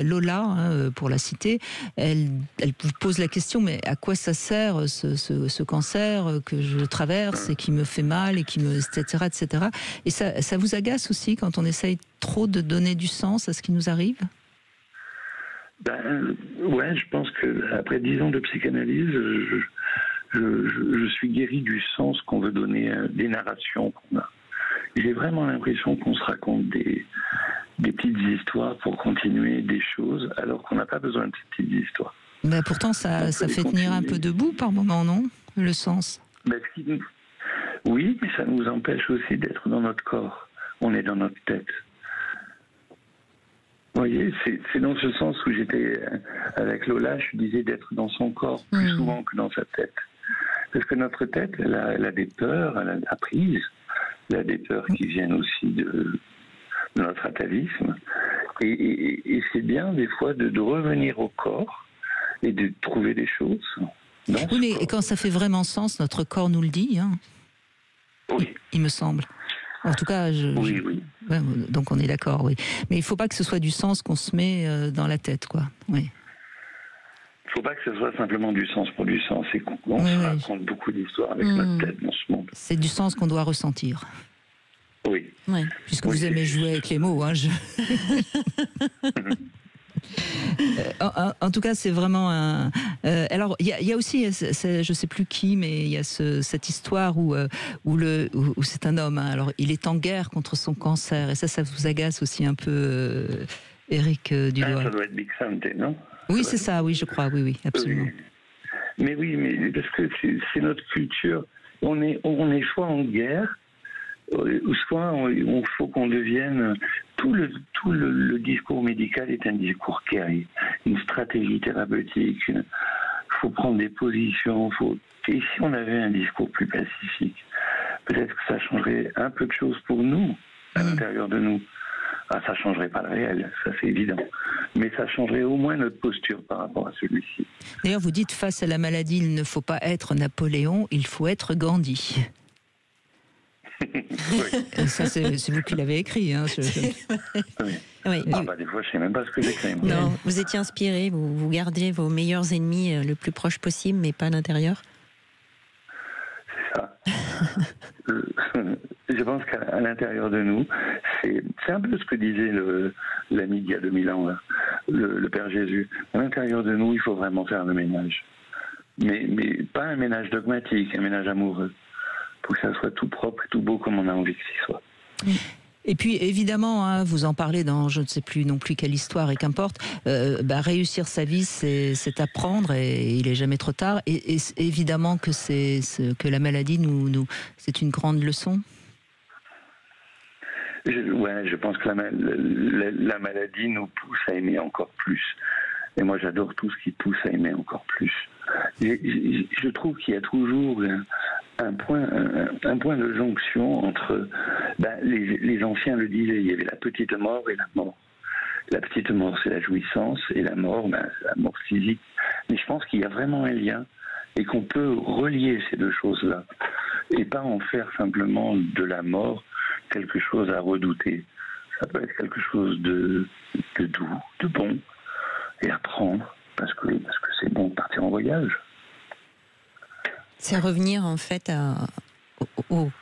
Lola, hein, pour la citer, elle vous pose la question, mais à quoi ça sert ce cancer que je traverse et qui me fait mal et qui me, etc., etc. Et ça vous agace aussi quand on essaye trop de donner du sens à ce qui nous arrive? Ouais, je pense que après 10 ans de psychanalyse, je suis guéri du sens qu'on veut donner des narrations qu'on a. J'ai vraiment l'impression qu'on se raconte des petites histoires pour continuer des choses, alors qu'on n'a pas besoin de ces petites histoires. Mais pourtant, ça fait tenir un peu debout par moment, non? Le sens. Oui, mais ça nous empêche aussi d'être dans notre corps. On est dans notre tête. Vous voyez, c'est dans ce sens où j'étais avec Lola, je disais d'être dans son corps plus souvent que dans sa tête. Parce que notre tête, elle a des peurs, elle a la prise, elle a des peurs qui viennent aussi de notre atavisme. Et c'est bien des fois de revenir au corps et de trouver des choses. Oui, mais quand ça fait vraiment sens, notre corps nous le dit, hein. Oui. Il me semble. En tout cas, oui. Ouais, donc on est d'accord, oui. Mais il ne faut pas que ce soit du sens qu'on se met dans la tête, quoi. Oui. Il ne faut pas que ce soit simplement du sens pour du sens. Et qu'on se raconte beaucoup d'histoires avec notre tête dans ce monde. C'est du sens qu'on doit ressentir. Oui. Ouais. Puisque vous aimez jouer avec les mots, hein, en tout cas, c'est vraiment un. Alors, il y a aussi, je ne sais plus qui, mais il y a cette histoire où c'est un homme. Hein, alors, il est en guerre contre son cancer, et ça vous agace aussi un peu, Éric Dudoit. Ça doit être Big Santé, non? Oui, c'est ça. Oui, je crois. Oui, absolument. Oui. Mais parce que c'est notre culture. On est soit en guerre, soit il faut qu'on devienne. Tout le discours médical est un discours guerrier, une stratégie thérapeutique. Il faut prendre des positions. Et si on avait un discours plus pacifique, peut-être que ça changerait un peu de choses pour nous, à l'intérieur de nous. Ça changerait pas le réel, ça c'est évident. Mais ça changerait au moins notre posture par rapport à celui-ci. D'ailleurs, vous dites, face à la maladie, il ne faut pas être Napoléon, il faut être Gandhi. Ça, c'est vous qui l'avez écrit. Hein, Oui. Des fois, je ne sais même pas ce que j'écris. Non, vous étiez inspiré, vous gardez vos meilleurs ennemis le plus proche possible, mais pas à l'intérieur. C'est ça. Je pense qu'à l'intérieur de nous, c'est un peu ce que disait l'ami d'il y a 2000 ans, là, le Père Jésus. À l'intérieur de nous, il faut vraiment faire le ménage. Mais pas un ménage dogmatique, un ménage amoureux. Pour que ça soit tout propre et tout beau comme on a envie que ce soit. Et puis évidemment, hein, vous en parlez dans je ne sais plus non plus quelle histoire et qu'importe, réussir sa vie c'est apprendre et il est jamais trop tard. Et évidemment que que la maladie c'est une grande leçon. Je pense que la maladie nous pousse à aimer encore plus. Et moi j'adore tout ce qui pousse à aimer encore plus. Je trouve qu'il y a toujours un point de jonction entre... les anciens le disaient, il y avait la petite mort et la mort. La petite mort, c'est la jouissance, et la mort, c'est la mort physique. Mais je pense qu'il y a vraiment un lien, et qu'on peut relier ces deux choses-là, et pas en faire simplement de la mort quelque chose à redouter. Ça peut être quelque chose de doux, de bon, et à prendre, parce que c'est bon de partir en voyage. C'est revenir en fait aux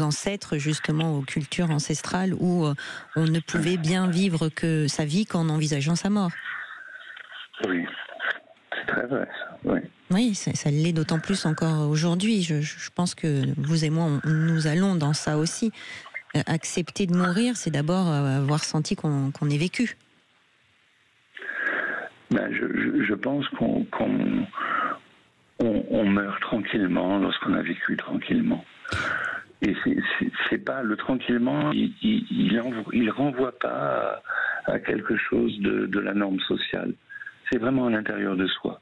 ancêtres, justement, aux cultures ancestrales où on ne pouvait bien vivre que sa vie qu'en envisageant sa mort. Oui, c'est très vrai ça, oui. Oui, ça l'est d'autant plus encore aujourd'hui. Je pense que vous et moi, nous allons dans ça aussi. Accepter de mourir, c'est d'abord avoir senti qu'on ait vécu. Je pense qu'on meurt tranquillement lorsqu'on a vécu tranquillement. Et c'est pas le tranquillement, il renvoie pas à quelque chose de la norme sociale. C'est vraiment à l'intérieur de soi.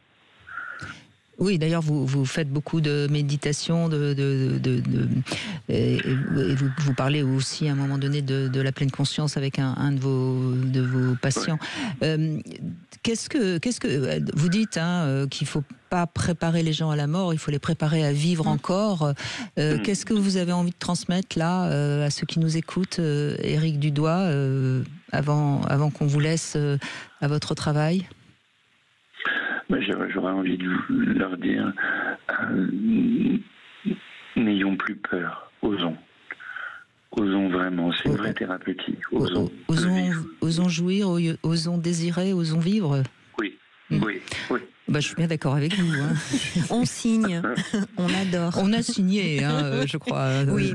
Oui, d'ailleurs, vous faites beaucoup de méditation, et vous parlez aussi à un moment donné de la pleine conscience avec un de vos patients. Qu'est-ce que vous dites qu'il faut pas préparer les gens à la mort, il faut les préparer à vivre encore. Qu'est-ce que vous avez envie de transmettre là à ceux qui nous écoutent, Éric Dudoit, avant qu'on vous laisse à votre travail? J'aurais envie de leur dire, n'ayons plus peur, osons. Osons vraiment, c'est une vraie thérapeutique. Osons jouir, osons désirer, osons vivre. Oui. Je suis bien d'accord avec vous. On signe, on adore. On a signé, je crois. Oui,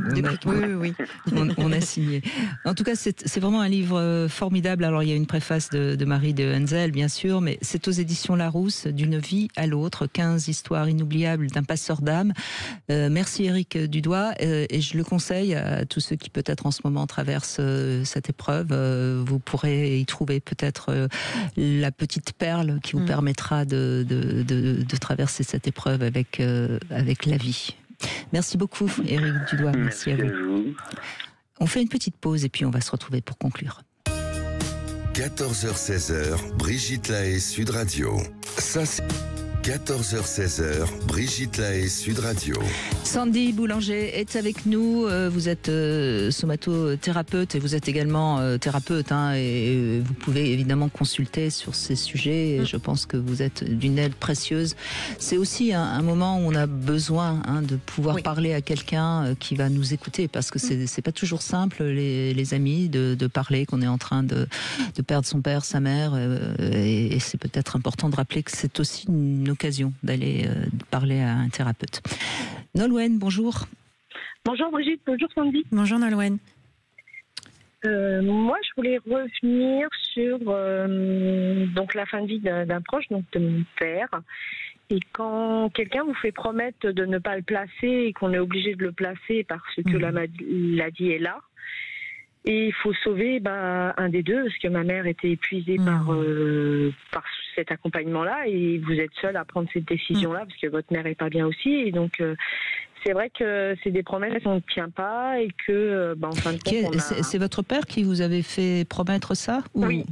on a signé. En tout cas, c'est vraiment un livre formidable. Alors, il y a une préface de Marie de Henzel, bien sûr, mais c'est aux éditions Larousse, D'une vie à l'autre, 15 histoires inoubliables d'un passeur d'âme. Merci Éric Dudoit, et je le conseille à tous ceux qui peut-être en ce moment traversent cette épreuve. Vous pourrez y trouver peut-être la petite perle qui vous permettra de traverser cette épreuve avec la vie. Merci beaucoup Éric Dudoit, merci à vous. On fait une petite pause et puis on va se retrouver pour conclure. 14h-16h, Brigitte Lahaie, Sud Radio. Ça, c'est 14h-16h, Brigitte Lahaie, Sud Radio. Sandy Boulanger est avec nous. Vous êtes somatothérapeute et vous êtes également thérapeute. Et vous pouvez évidemment consulter sur ces sujets. Et je pense que vous êtes d'une aide précieuse. C'est aussi un moment où on a besoin de pouvoir parler à quelqu'un qui va nous écouter. Parce que c'est pas toujours simple, les amis, de parler qu'on est en train de perdre son père, sa mère. Et c'est peut-être important de rappeler que c'est aussi une occasion d'aller parler à un thérapeute. Nolwenn, bonjour. Bonjour Brigitte, bonjour Sandy. Bonjour Nolwenn. Moi, je voulais revenir sur donc la fin de vie d'un proche, donc de mon père. Et quand quelqu'un vous fait promettre de ne pas le placer et qu'on est obligé de le placer parce que la maladie est là, et il faut sauver un des deux, parce que ma mère était épuisée par cet accompagnement-là, et vous êtes seul à prendre cette décision-là, parce que votre mère est pas bien aussi. Et donc, c'est vrai que c'est des promesses qu'on ne tient pas, et que, en fin de compte... C'est votre père qui vous avait fait promettre ça ou... Oui.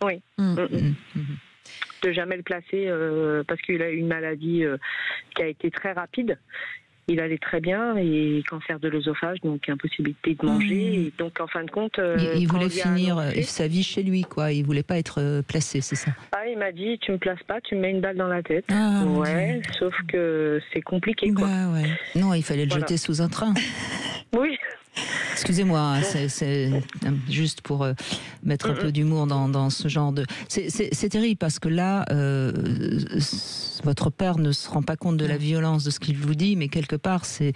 Oui. De jamais le placer, parce qu'il a eu une maladie qui a été très rapide. Il allait très bien, et cancer de l'œsophage, donc impossibilité de manger. Et donc, en fin de compte... il voulait finir sa vie chez lui, quoi. Il voulait pas être placé, c'est ça? Il m'a dit, tu me places pas, tu me mets une balle dans la tête. Sauf que c'est compliqué, quoi. Non, il fallait le jeter sous un train. Oui. Excusez-moi, c'est juste pour mettre un peu d'humour dans ce genre de... C'est terrible parce que là, votre père ne se rend pas compte de la violence de ce qu'il vous dit, mais quelque part, c'est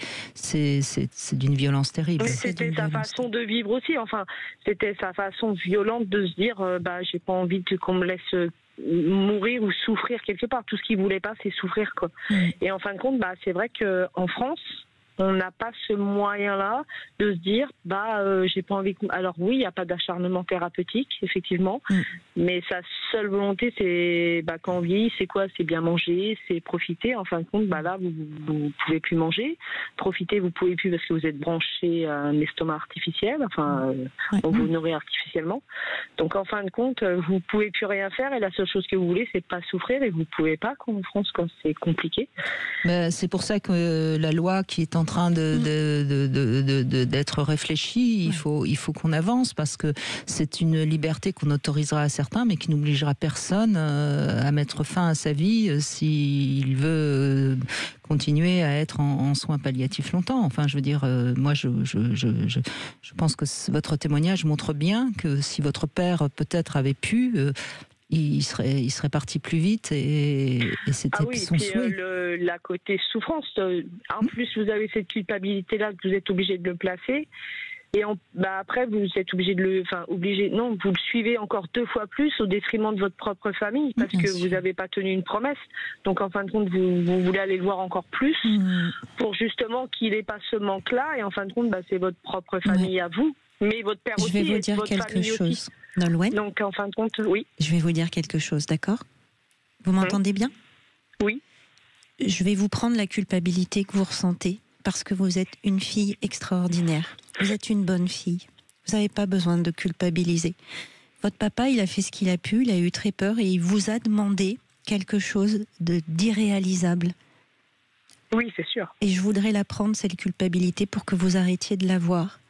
d'une violence terrible. Mais c'était sa façon de vivre aussi. Enfin, c'était sa façon violente de se dire, j'ai pas envie qu'on me laisse mourir ou souffrir quelque part. Tout ce qu'il voulait pas, c'est souffrir, quoi. Et en fin de compte, c'est vrai qu'en France, on n'a pas ce moyen-là de se dire, j'ai pas envie que... Alors oui, il n'y a pas d'acharnement thérapeutique, effectivement, mais sa seule volonté, c'est quand on vieillit, c'est quoi? C'est bien manger, c'est profiter. En fin de compte, là, vous pouvez plus manger. Profiter, vous pouvez plus parce que vous êtes branché à un estomac artificiel. On vous nourrit artificiellement. Donc, en fin de compte, vous pouvez plus rien faire, et la seule chose que vous voulez, c'est pas souffrir, et vous pouvez pas, en France, quand c'est compliqué. C'est pour ça que la loi qui est en train d'être réfléchie, il faut qu'on avance, parce que c'est une liberté qu'on autorisera à certains, mais qui n'obligera personne à mettre fin à sa vie s'il veut continuer à être en soins palliatifs longtemps. Enfin, je veux dire, moi, je pense que votre témoignage montre bien que si votre père peut-être avait pu... il serait parti plus vite, et c'était son souhait. La côté souffrance, en plus vous avez cette culpabilité-là que vous êtes obligé de le placer, et après vous êtes obligé de vous le suivez encore 2 fois plus au détriment de votre propre famille, parce que vous n'avez pas tenu une promesse. Donc en fin de compte, vous voulez aller le voir encore plus pour justement qu'il n'ait pas ce manque-là, et en fin de compte, c'est votre propre famille à vous. Mais votre père aussi. Je vais vous dire quelque chose, Nolwenn. Donc, en fin de compte, oui. Je vais vous dire quelque chose, d'accord? Vous m'entendez bien? Oui. je vais vous prendre la culpabilité que vous ressentez parce que vous êtes une fille extraordinaire. Vous êtes une bonne fille. Vous n'avez pas besoin de culpabiliser. Votre papa, il a fait ce qu'il a pu, il a eu très peur et il vous a demandé quelque chose d'irréalisable. Oui, c'est sûr. Et je voudrais la prendre, cette culpabilité, pour que vous arrêtiez de l'avoir.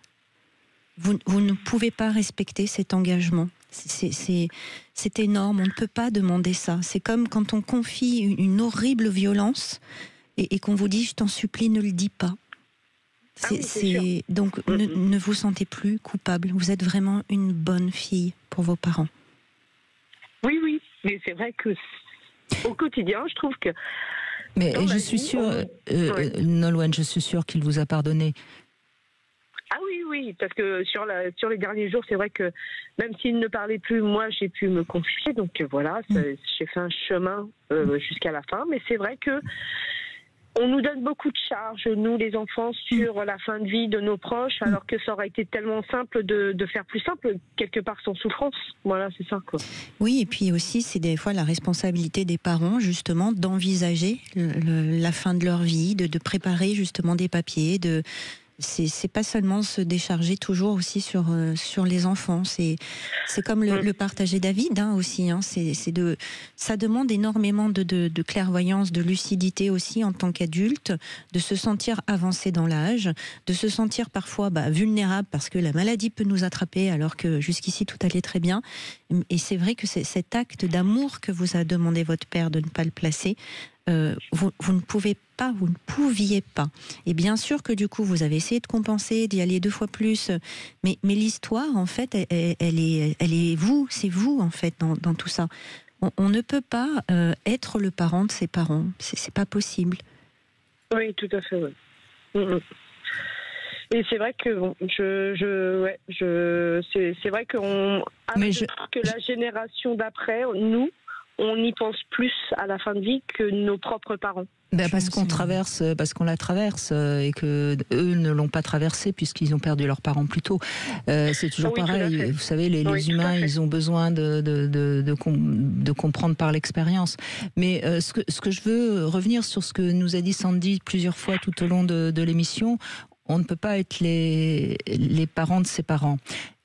Vous ne pouvez pas respecter cet engagement. C'est énorme, on ne peut pas demander ça. C'est comme quand on confie une horrible violence et qu'on vous dit « je t'en supplie, ne le dis pas ». Donc ne vous sentez plus coupable. Vous êtes vraiment une bonne fille pour vos parents. Oui, mais c'est vrai que au quotidien, je trouve que... Mais je suis sûre, Nolwenn, je suis sûre qu'il vous a pardonné. Ah oui, parce que sur les derniers jours, c'est vrai que même s'il ne parlait plus, moi, j'ai pu me confier. Donc voilà, j'ai fait un chemin jusqu'à la fin. Mais c'est vrai que on nous donne beaucoup de charges, nous, les enfants, sur la fin de vie de nos proches, alors que ça aurait été tellement simple de faire plus simple, quelque part sans souffrance. Voilà, c'est ça, quoi. Oui, et puis aussi, c'est des fois la responsabilité des parents, justement, d'envisager la fin de leur vie, de préparer justement des papiers, c'est pas seulement se décharger toujours aussi sur les enfants. C'est comme le partager David aussi. Ça demande énormément de clairvoyance, de lucidité aussi en tant qu'adulte, de se sentir avancé dans l'âge, de se sentir parfois vulnérable parce que la maladie peut nous attraper alors que jusqu'ici tout allait très bien. Et c'est vrai que c'est cet acte d'amour que vous a demandé votre père de ne pas le placer. Vous ne pouviez pas. Et bien sûr que du coup, vous avez essayé de compenser, d'y aller 2 fois plus. Mais l'histoire, en fait, elle est vous, c'est vous, en fait, dans tout ça. On ne peut pas être le parent de ses parents. C'est pas possible. Oui, tout à fait, oui. Et c'est vrai que c'est vrai que la génération d'après, nous, on y pense plus à la fin de vie que nos propres parents. Parce qu'on la traverse et que eux ne l'ont pas traversée puisqu'ils ont perdu leurs parents plus tôt. C'est toujours pareil. Vous savez, les humains, ils ont besoin de comprendre par l'expérience. Mais ce que je veux revenir sur ce que nous a dit Sandy plusieurs fois tout au long de l'émission. On ne peut pas être les parents de ses parents.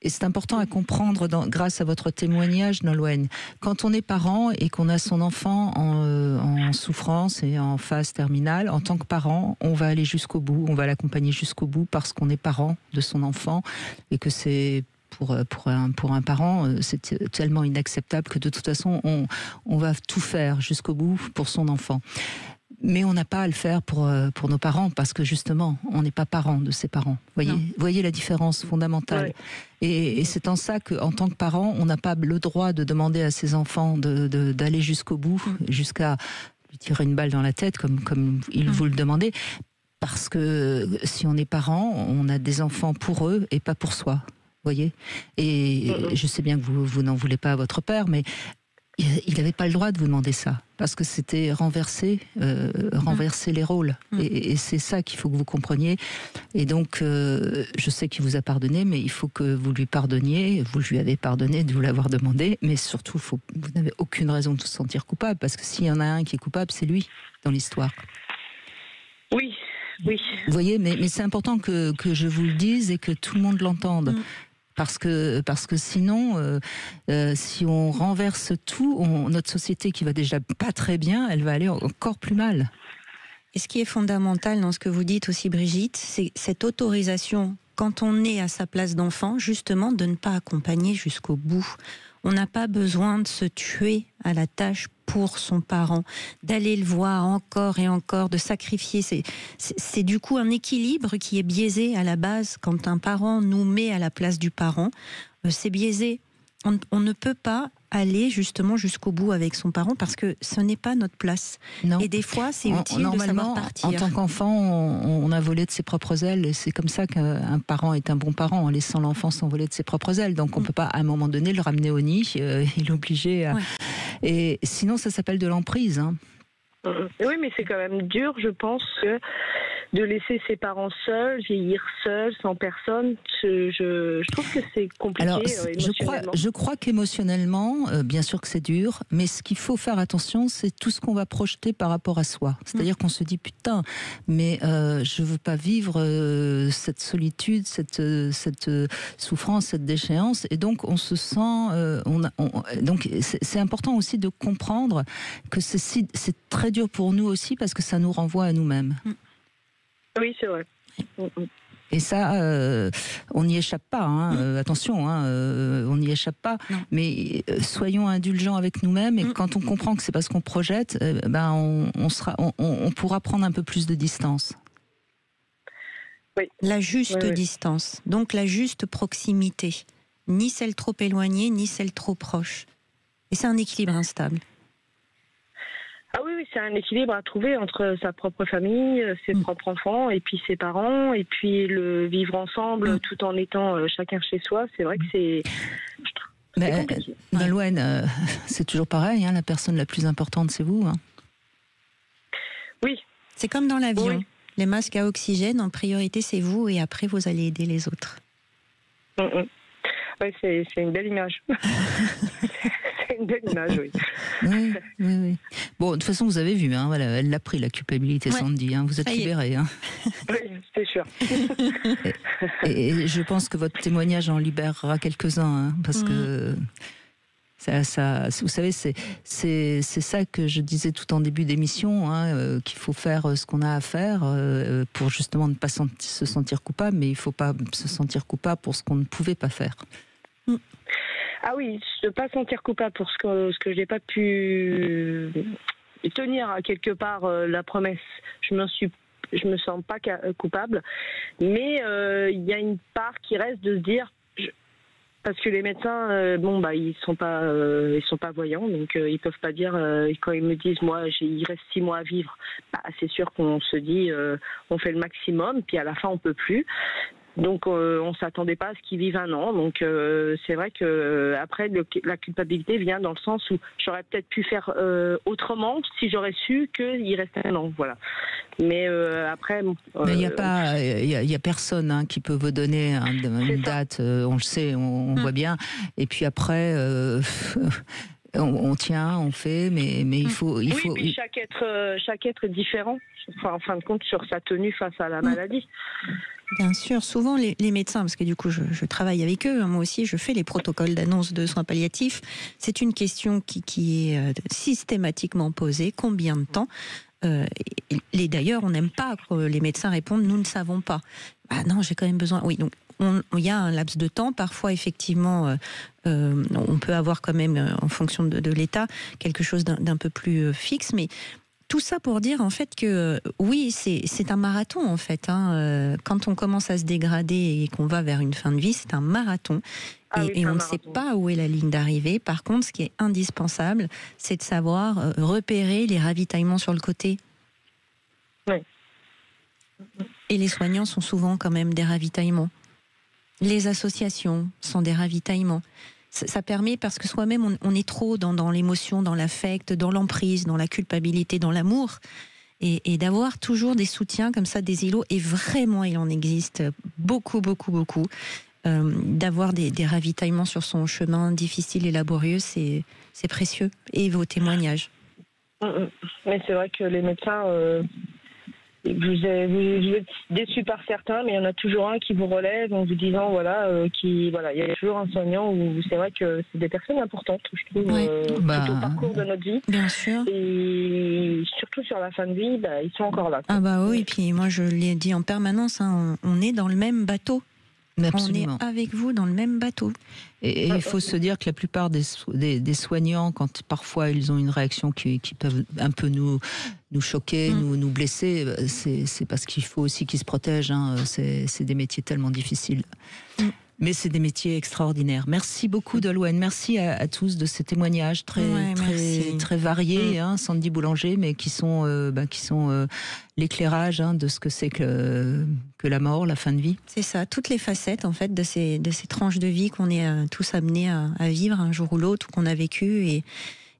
Et c'est important à comprendre grâce à votre témoignage, Nolwenn. Quand on est parent et qu'on a son enfant en souffrance et en phase terminale, en tant que parent, on va aller jusqu'au bout, on va l'accompagner jusqu'au bout parce qu'on est parent de son enfant et que c'est... Pour un parent, c'est tellement inacceptable que de toute façon, on va tout faire jusqu'au bout pour son enfant. Mais on n'a pas à le faire pour nos parents parce que justement, on n'est pas parent de ses parents. Voyez la différence fondamentale. Ouais. Et c'est en ça qu'en tant que parent, on n'a pas le droit de demander à ses enfants d'aller jusqu'au bout, jusqu'à lui tirer une balle dans la tête comme il vous le demandait. Parce que si on est parent, on a des enfants pour eux et pas pour soi. Voyez. Et je sais bien que vous n'en voulez pas à votre père, mais il n'avait pas le droit de vous demander ça, parce que c'était renverser les rôles. Et c'est ça qu'il faut que vous compreniez. Et donc, je sais qu'il vous a pardonné, mais il faut que vous lui pardonniez. Vous lui avez pardonné de vous l'avoir demandé, mais surtout, vous n'avez aucune raison de se sentir coupable, parce que s'il y en a un qui est coupable, c'est lui, dans l'histoire. Oui. Vous voyez, mais c'est important que je vous le dise et que tout le monde l'entende. Parce que sinon, si on renverse tout, notre société qui va déjà pas très bien, elle va aller encore plus mal. Et ce qui est fondamental dans ce que vous dites aussi, Brigitte, c'est cette autorisation, quand on est à sa place d'enfant, justement, de ne pas accompagner jusqu'au bout. On n'a pas besoin de se tuer à la tâche pour son parent, d'aller le voir encore et encore, de sacrifier. C'est du coup un équilibre qui est biaisé à la base. Quand un parent nous met à la place du parent, c'est biaisé. On ne peut pas aller justement jusqu'au bout avec son parent parce que ce n'est pas notre place. Non. Et des fois, c'est utile de savoir partir. En tant qu'enfant, on a volé de ses propres ailes et c'est comme ça qu'un parent est un bon parent en laissant l'enfant s'envoler de ses propres ailes. Donc on ne peut pas à un moment donné le ramener au nid et l'obliger à... Ouais. Et sinon, ça s'appelle de l'emprise. Oui, mais c'est quand même dur, je pense, que de laisser ses parents seuls, vieillir seuls, sans personne. Je trouve que c'est compliqué. Alors, émotionnellement. je crois qu'émotionnellement, bien sûr que c'est dur, mais ce qu'il faut faire attention, c'est tout ce qu'on va projeter par rapport à soi. C'est-à-dire qu'on se dit putain, mais je veux pas vivre cette solitude, cette souffrance, cette déchéance, et donc on se sent. Donc c'est important aussi de comprendre que c'est très dur pour nous aussi parce que ça nous renvoie à nous-mêmes. Oui, c'est vrai. Et ça, on n'y échappe pas. Attention, on n'y échappe pas. Non. Mais soyons indulgents avec nous-mêmes. Et quand on comprend que c'est parce qu'on projette, on pourra prendre un peu plus de distance. Oui. La juste distance, donc la juste proximité. Ni celle trop éloignée, ni celle trop proche. Et c'est un équilibre instable. Ah oui, c'est un équilibre à trouver entre sa propre famille, ses propres enfants, et puis ses parents, et puis le vivre ensemble tout en étant chacun chez soi. C'est vrai que c'est compliqué. Nolwenn, c'est toujours pareil, la personne la plus importante, c'est vous. Oui. C'est comme dans l'avion. Oui. Les masques à oxygène, en priorité, c'est vous, et après, vous allez aider les autres. Oui, c'est une belle image. C'est une belle image, oui. Oui. Bon, de toute façon, vous avez vu, voilà, elle l'a pris, la culpabilité, Sandy. Vous êtes libérée. Oui, c'est sûr. et je pense que votre témoignage en libérera quelques-uns, parce que ça, vous savez, c'est ça que je disais tout en début d'émission, qu'il faut faire ce qu'on a à faire pour justement ne pas se sentir coupable, mais il ne faut pas se sentir coupable pour ce qu'on ne pouvait pas faire. Ah oui, ne pas sentir coupable pour ce que je n'ai pas pu tenir quelque part la promesse. Je me sens pas coupable, mais il y a une part qui reste de se dire, parce que les médecins, ils sont pas voyants, donc ils peuvent pas dire quand ils me disent moi il reste 6 mois à vivre. C'est sûr qu'on se dit on fait le maximum, puis à la fin on peut plus. Donc on s'attendait pas à ce qu'ils vivent 1 an. Donc c'est vrai que après la culpabilité vient dans le sens où j'aurais peut-être pu faire autrement si j'aurais su qu'il restait 1 an. Voilà. Mais après. Mais il y a personne qui peut vous donner une date. On le sait, on voit bien. Et puis après. On tient, on fait, mais il faut. Puis chaque être est différent. Enfin, en fin de compte, sur sa tenue face à la maladie. Bien sûr, souvent les médecins, parce que du coup je travaille avec eux, moi aussi je fais les protocoles d'annonce de soins palliatifs, c'est une question qui est systématiquement posée, combien de temps d'ailleurs on n'aime pas que les médecins répondent nous ne savons pas. Non, j'ai quand même besoin, oui, donc il y a un laps de temps, parfois effectivement on peut avoir quand même en fonction de l'état quelque chose d'un peu plus fixe, mais tout ça pour dire en fait que oui, c'est un marathon en fait. Quand on commence à se dégrader et qu'on va vers une fin de vie, c'est un marathon. Et on ne sait pas où est la ligne d'arrivée. Par contre, ce qui est indispensable, c'est de savoir repérer les ravitaillements sur le côté. Oui. Et les soignants sont souvent quand même des ravitaillements. Les associations sont des ravitaillements. Ça permet, parce que soi-même, on est trop dans l'émotion, dans l'affect, dans l'emprise, dans la culpabilité, dans l'amour. Et d'avoir toujours des soutiens comme ça, des îlots, et vraiment, il en existe beaucoup, beaucoup, beaucoup. D'avoir des ravitaillements sur son chemin difficile et laborieux, c'est précieux. Et vos témoignages. Mais c'est vrai que les médecins... Vous êtes déçus par certains, mais il y en a toujours un qui vous relève en vous disant il y a toujours un soignant où c'est vrai que c'est des personnes importantes, je trouve, tout au parcours de notre vie. Bien sûr. Et surtout sur la fin de vie, ils sont encore là. Oui, et puis moi je l'ai dit en permanence, on est dans le même bateau. Absolument. On est avec vous dans le même bateau. Et il faut se dire que la plupart des soignants, quand parfois ils ont une réaction qui peuvent un peu nous choquer, nous blesser, c'est parce qu'il faut aussi qu'ils se protègent. C'est des métiers tellement difficiles. Mais c'est des métiers extraordinaires. Merci beaucoup, Nolwenn. Merci à tous de ces témoignages très variés, Sandy Boulanger, mais qui sont l'éclairage de ce que c'est que la mort, la fin de vie. C'est ça, toutes les facettes en fait de ces tranches de vie qu'on est tous amenés à vivre un jour ou l'autre, ou qu'on a vécu,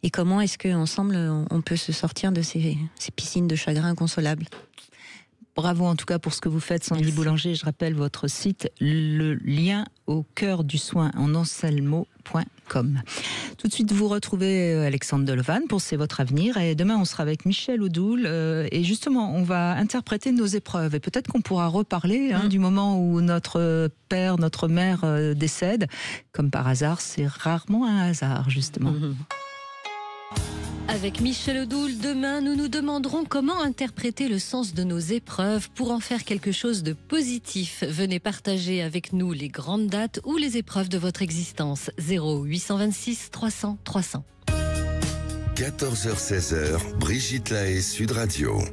et comment est-ce qu'ensemble on peut se sortir de ces piscines de chagrin inconsolables. Bravo en tout cas pour ce que vous faites, Sandy Boulanger. Je rappelle votre site, le lien au cœur du soin en un seul mot.com. Tout de suite, vous retrouvez Alexandre Delevan pour C'est votre avenir. Et demain, on sera avec Michel Odoul. Et justement, on va interpréter nos épreuves. Et peut-être qu'on pourra reparler du moment où notre père, notre mère décède. Comme par hasard, c'est rarement un hasard, justement. Avec Michel Odoul, demain, nous nous demanderons comment interpréter le sens de nos épreuves pour en faire quelque chose de positif. Venez partager avec nous les grandes dates ou les épreuves de votre existence. 0826 300 300. 14h-16h, Brigitte Lahaie, Sud Radio.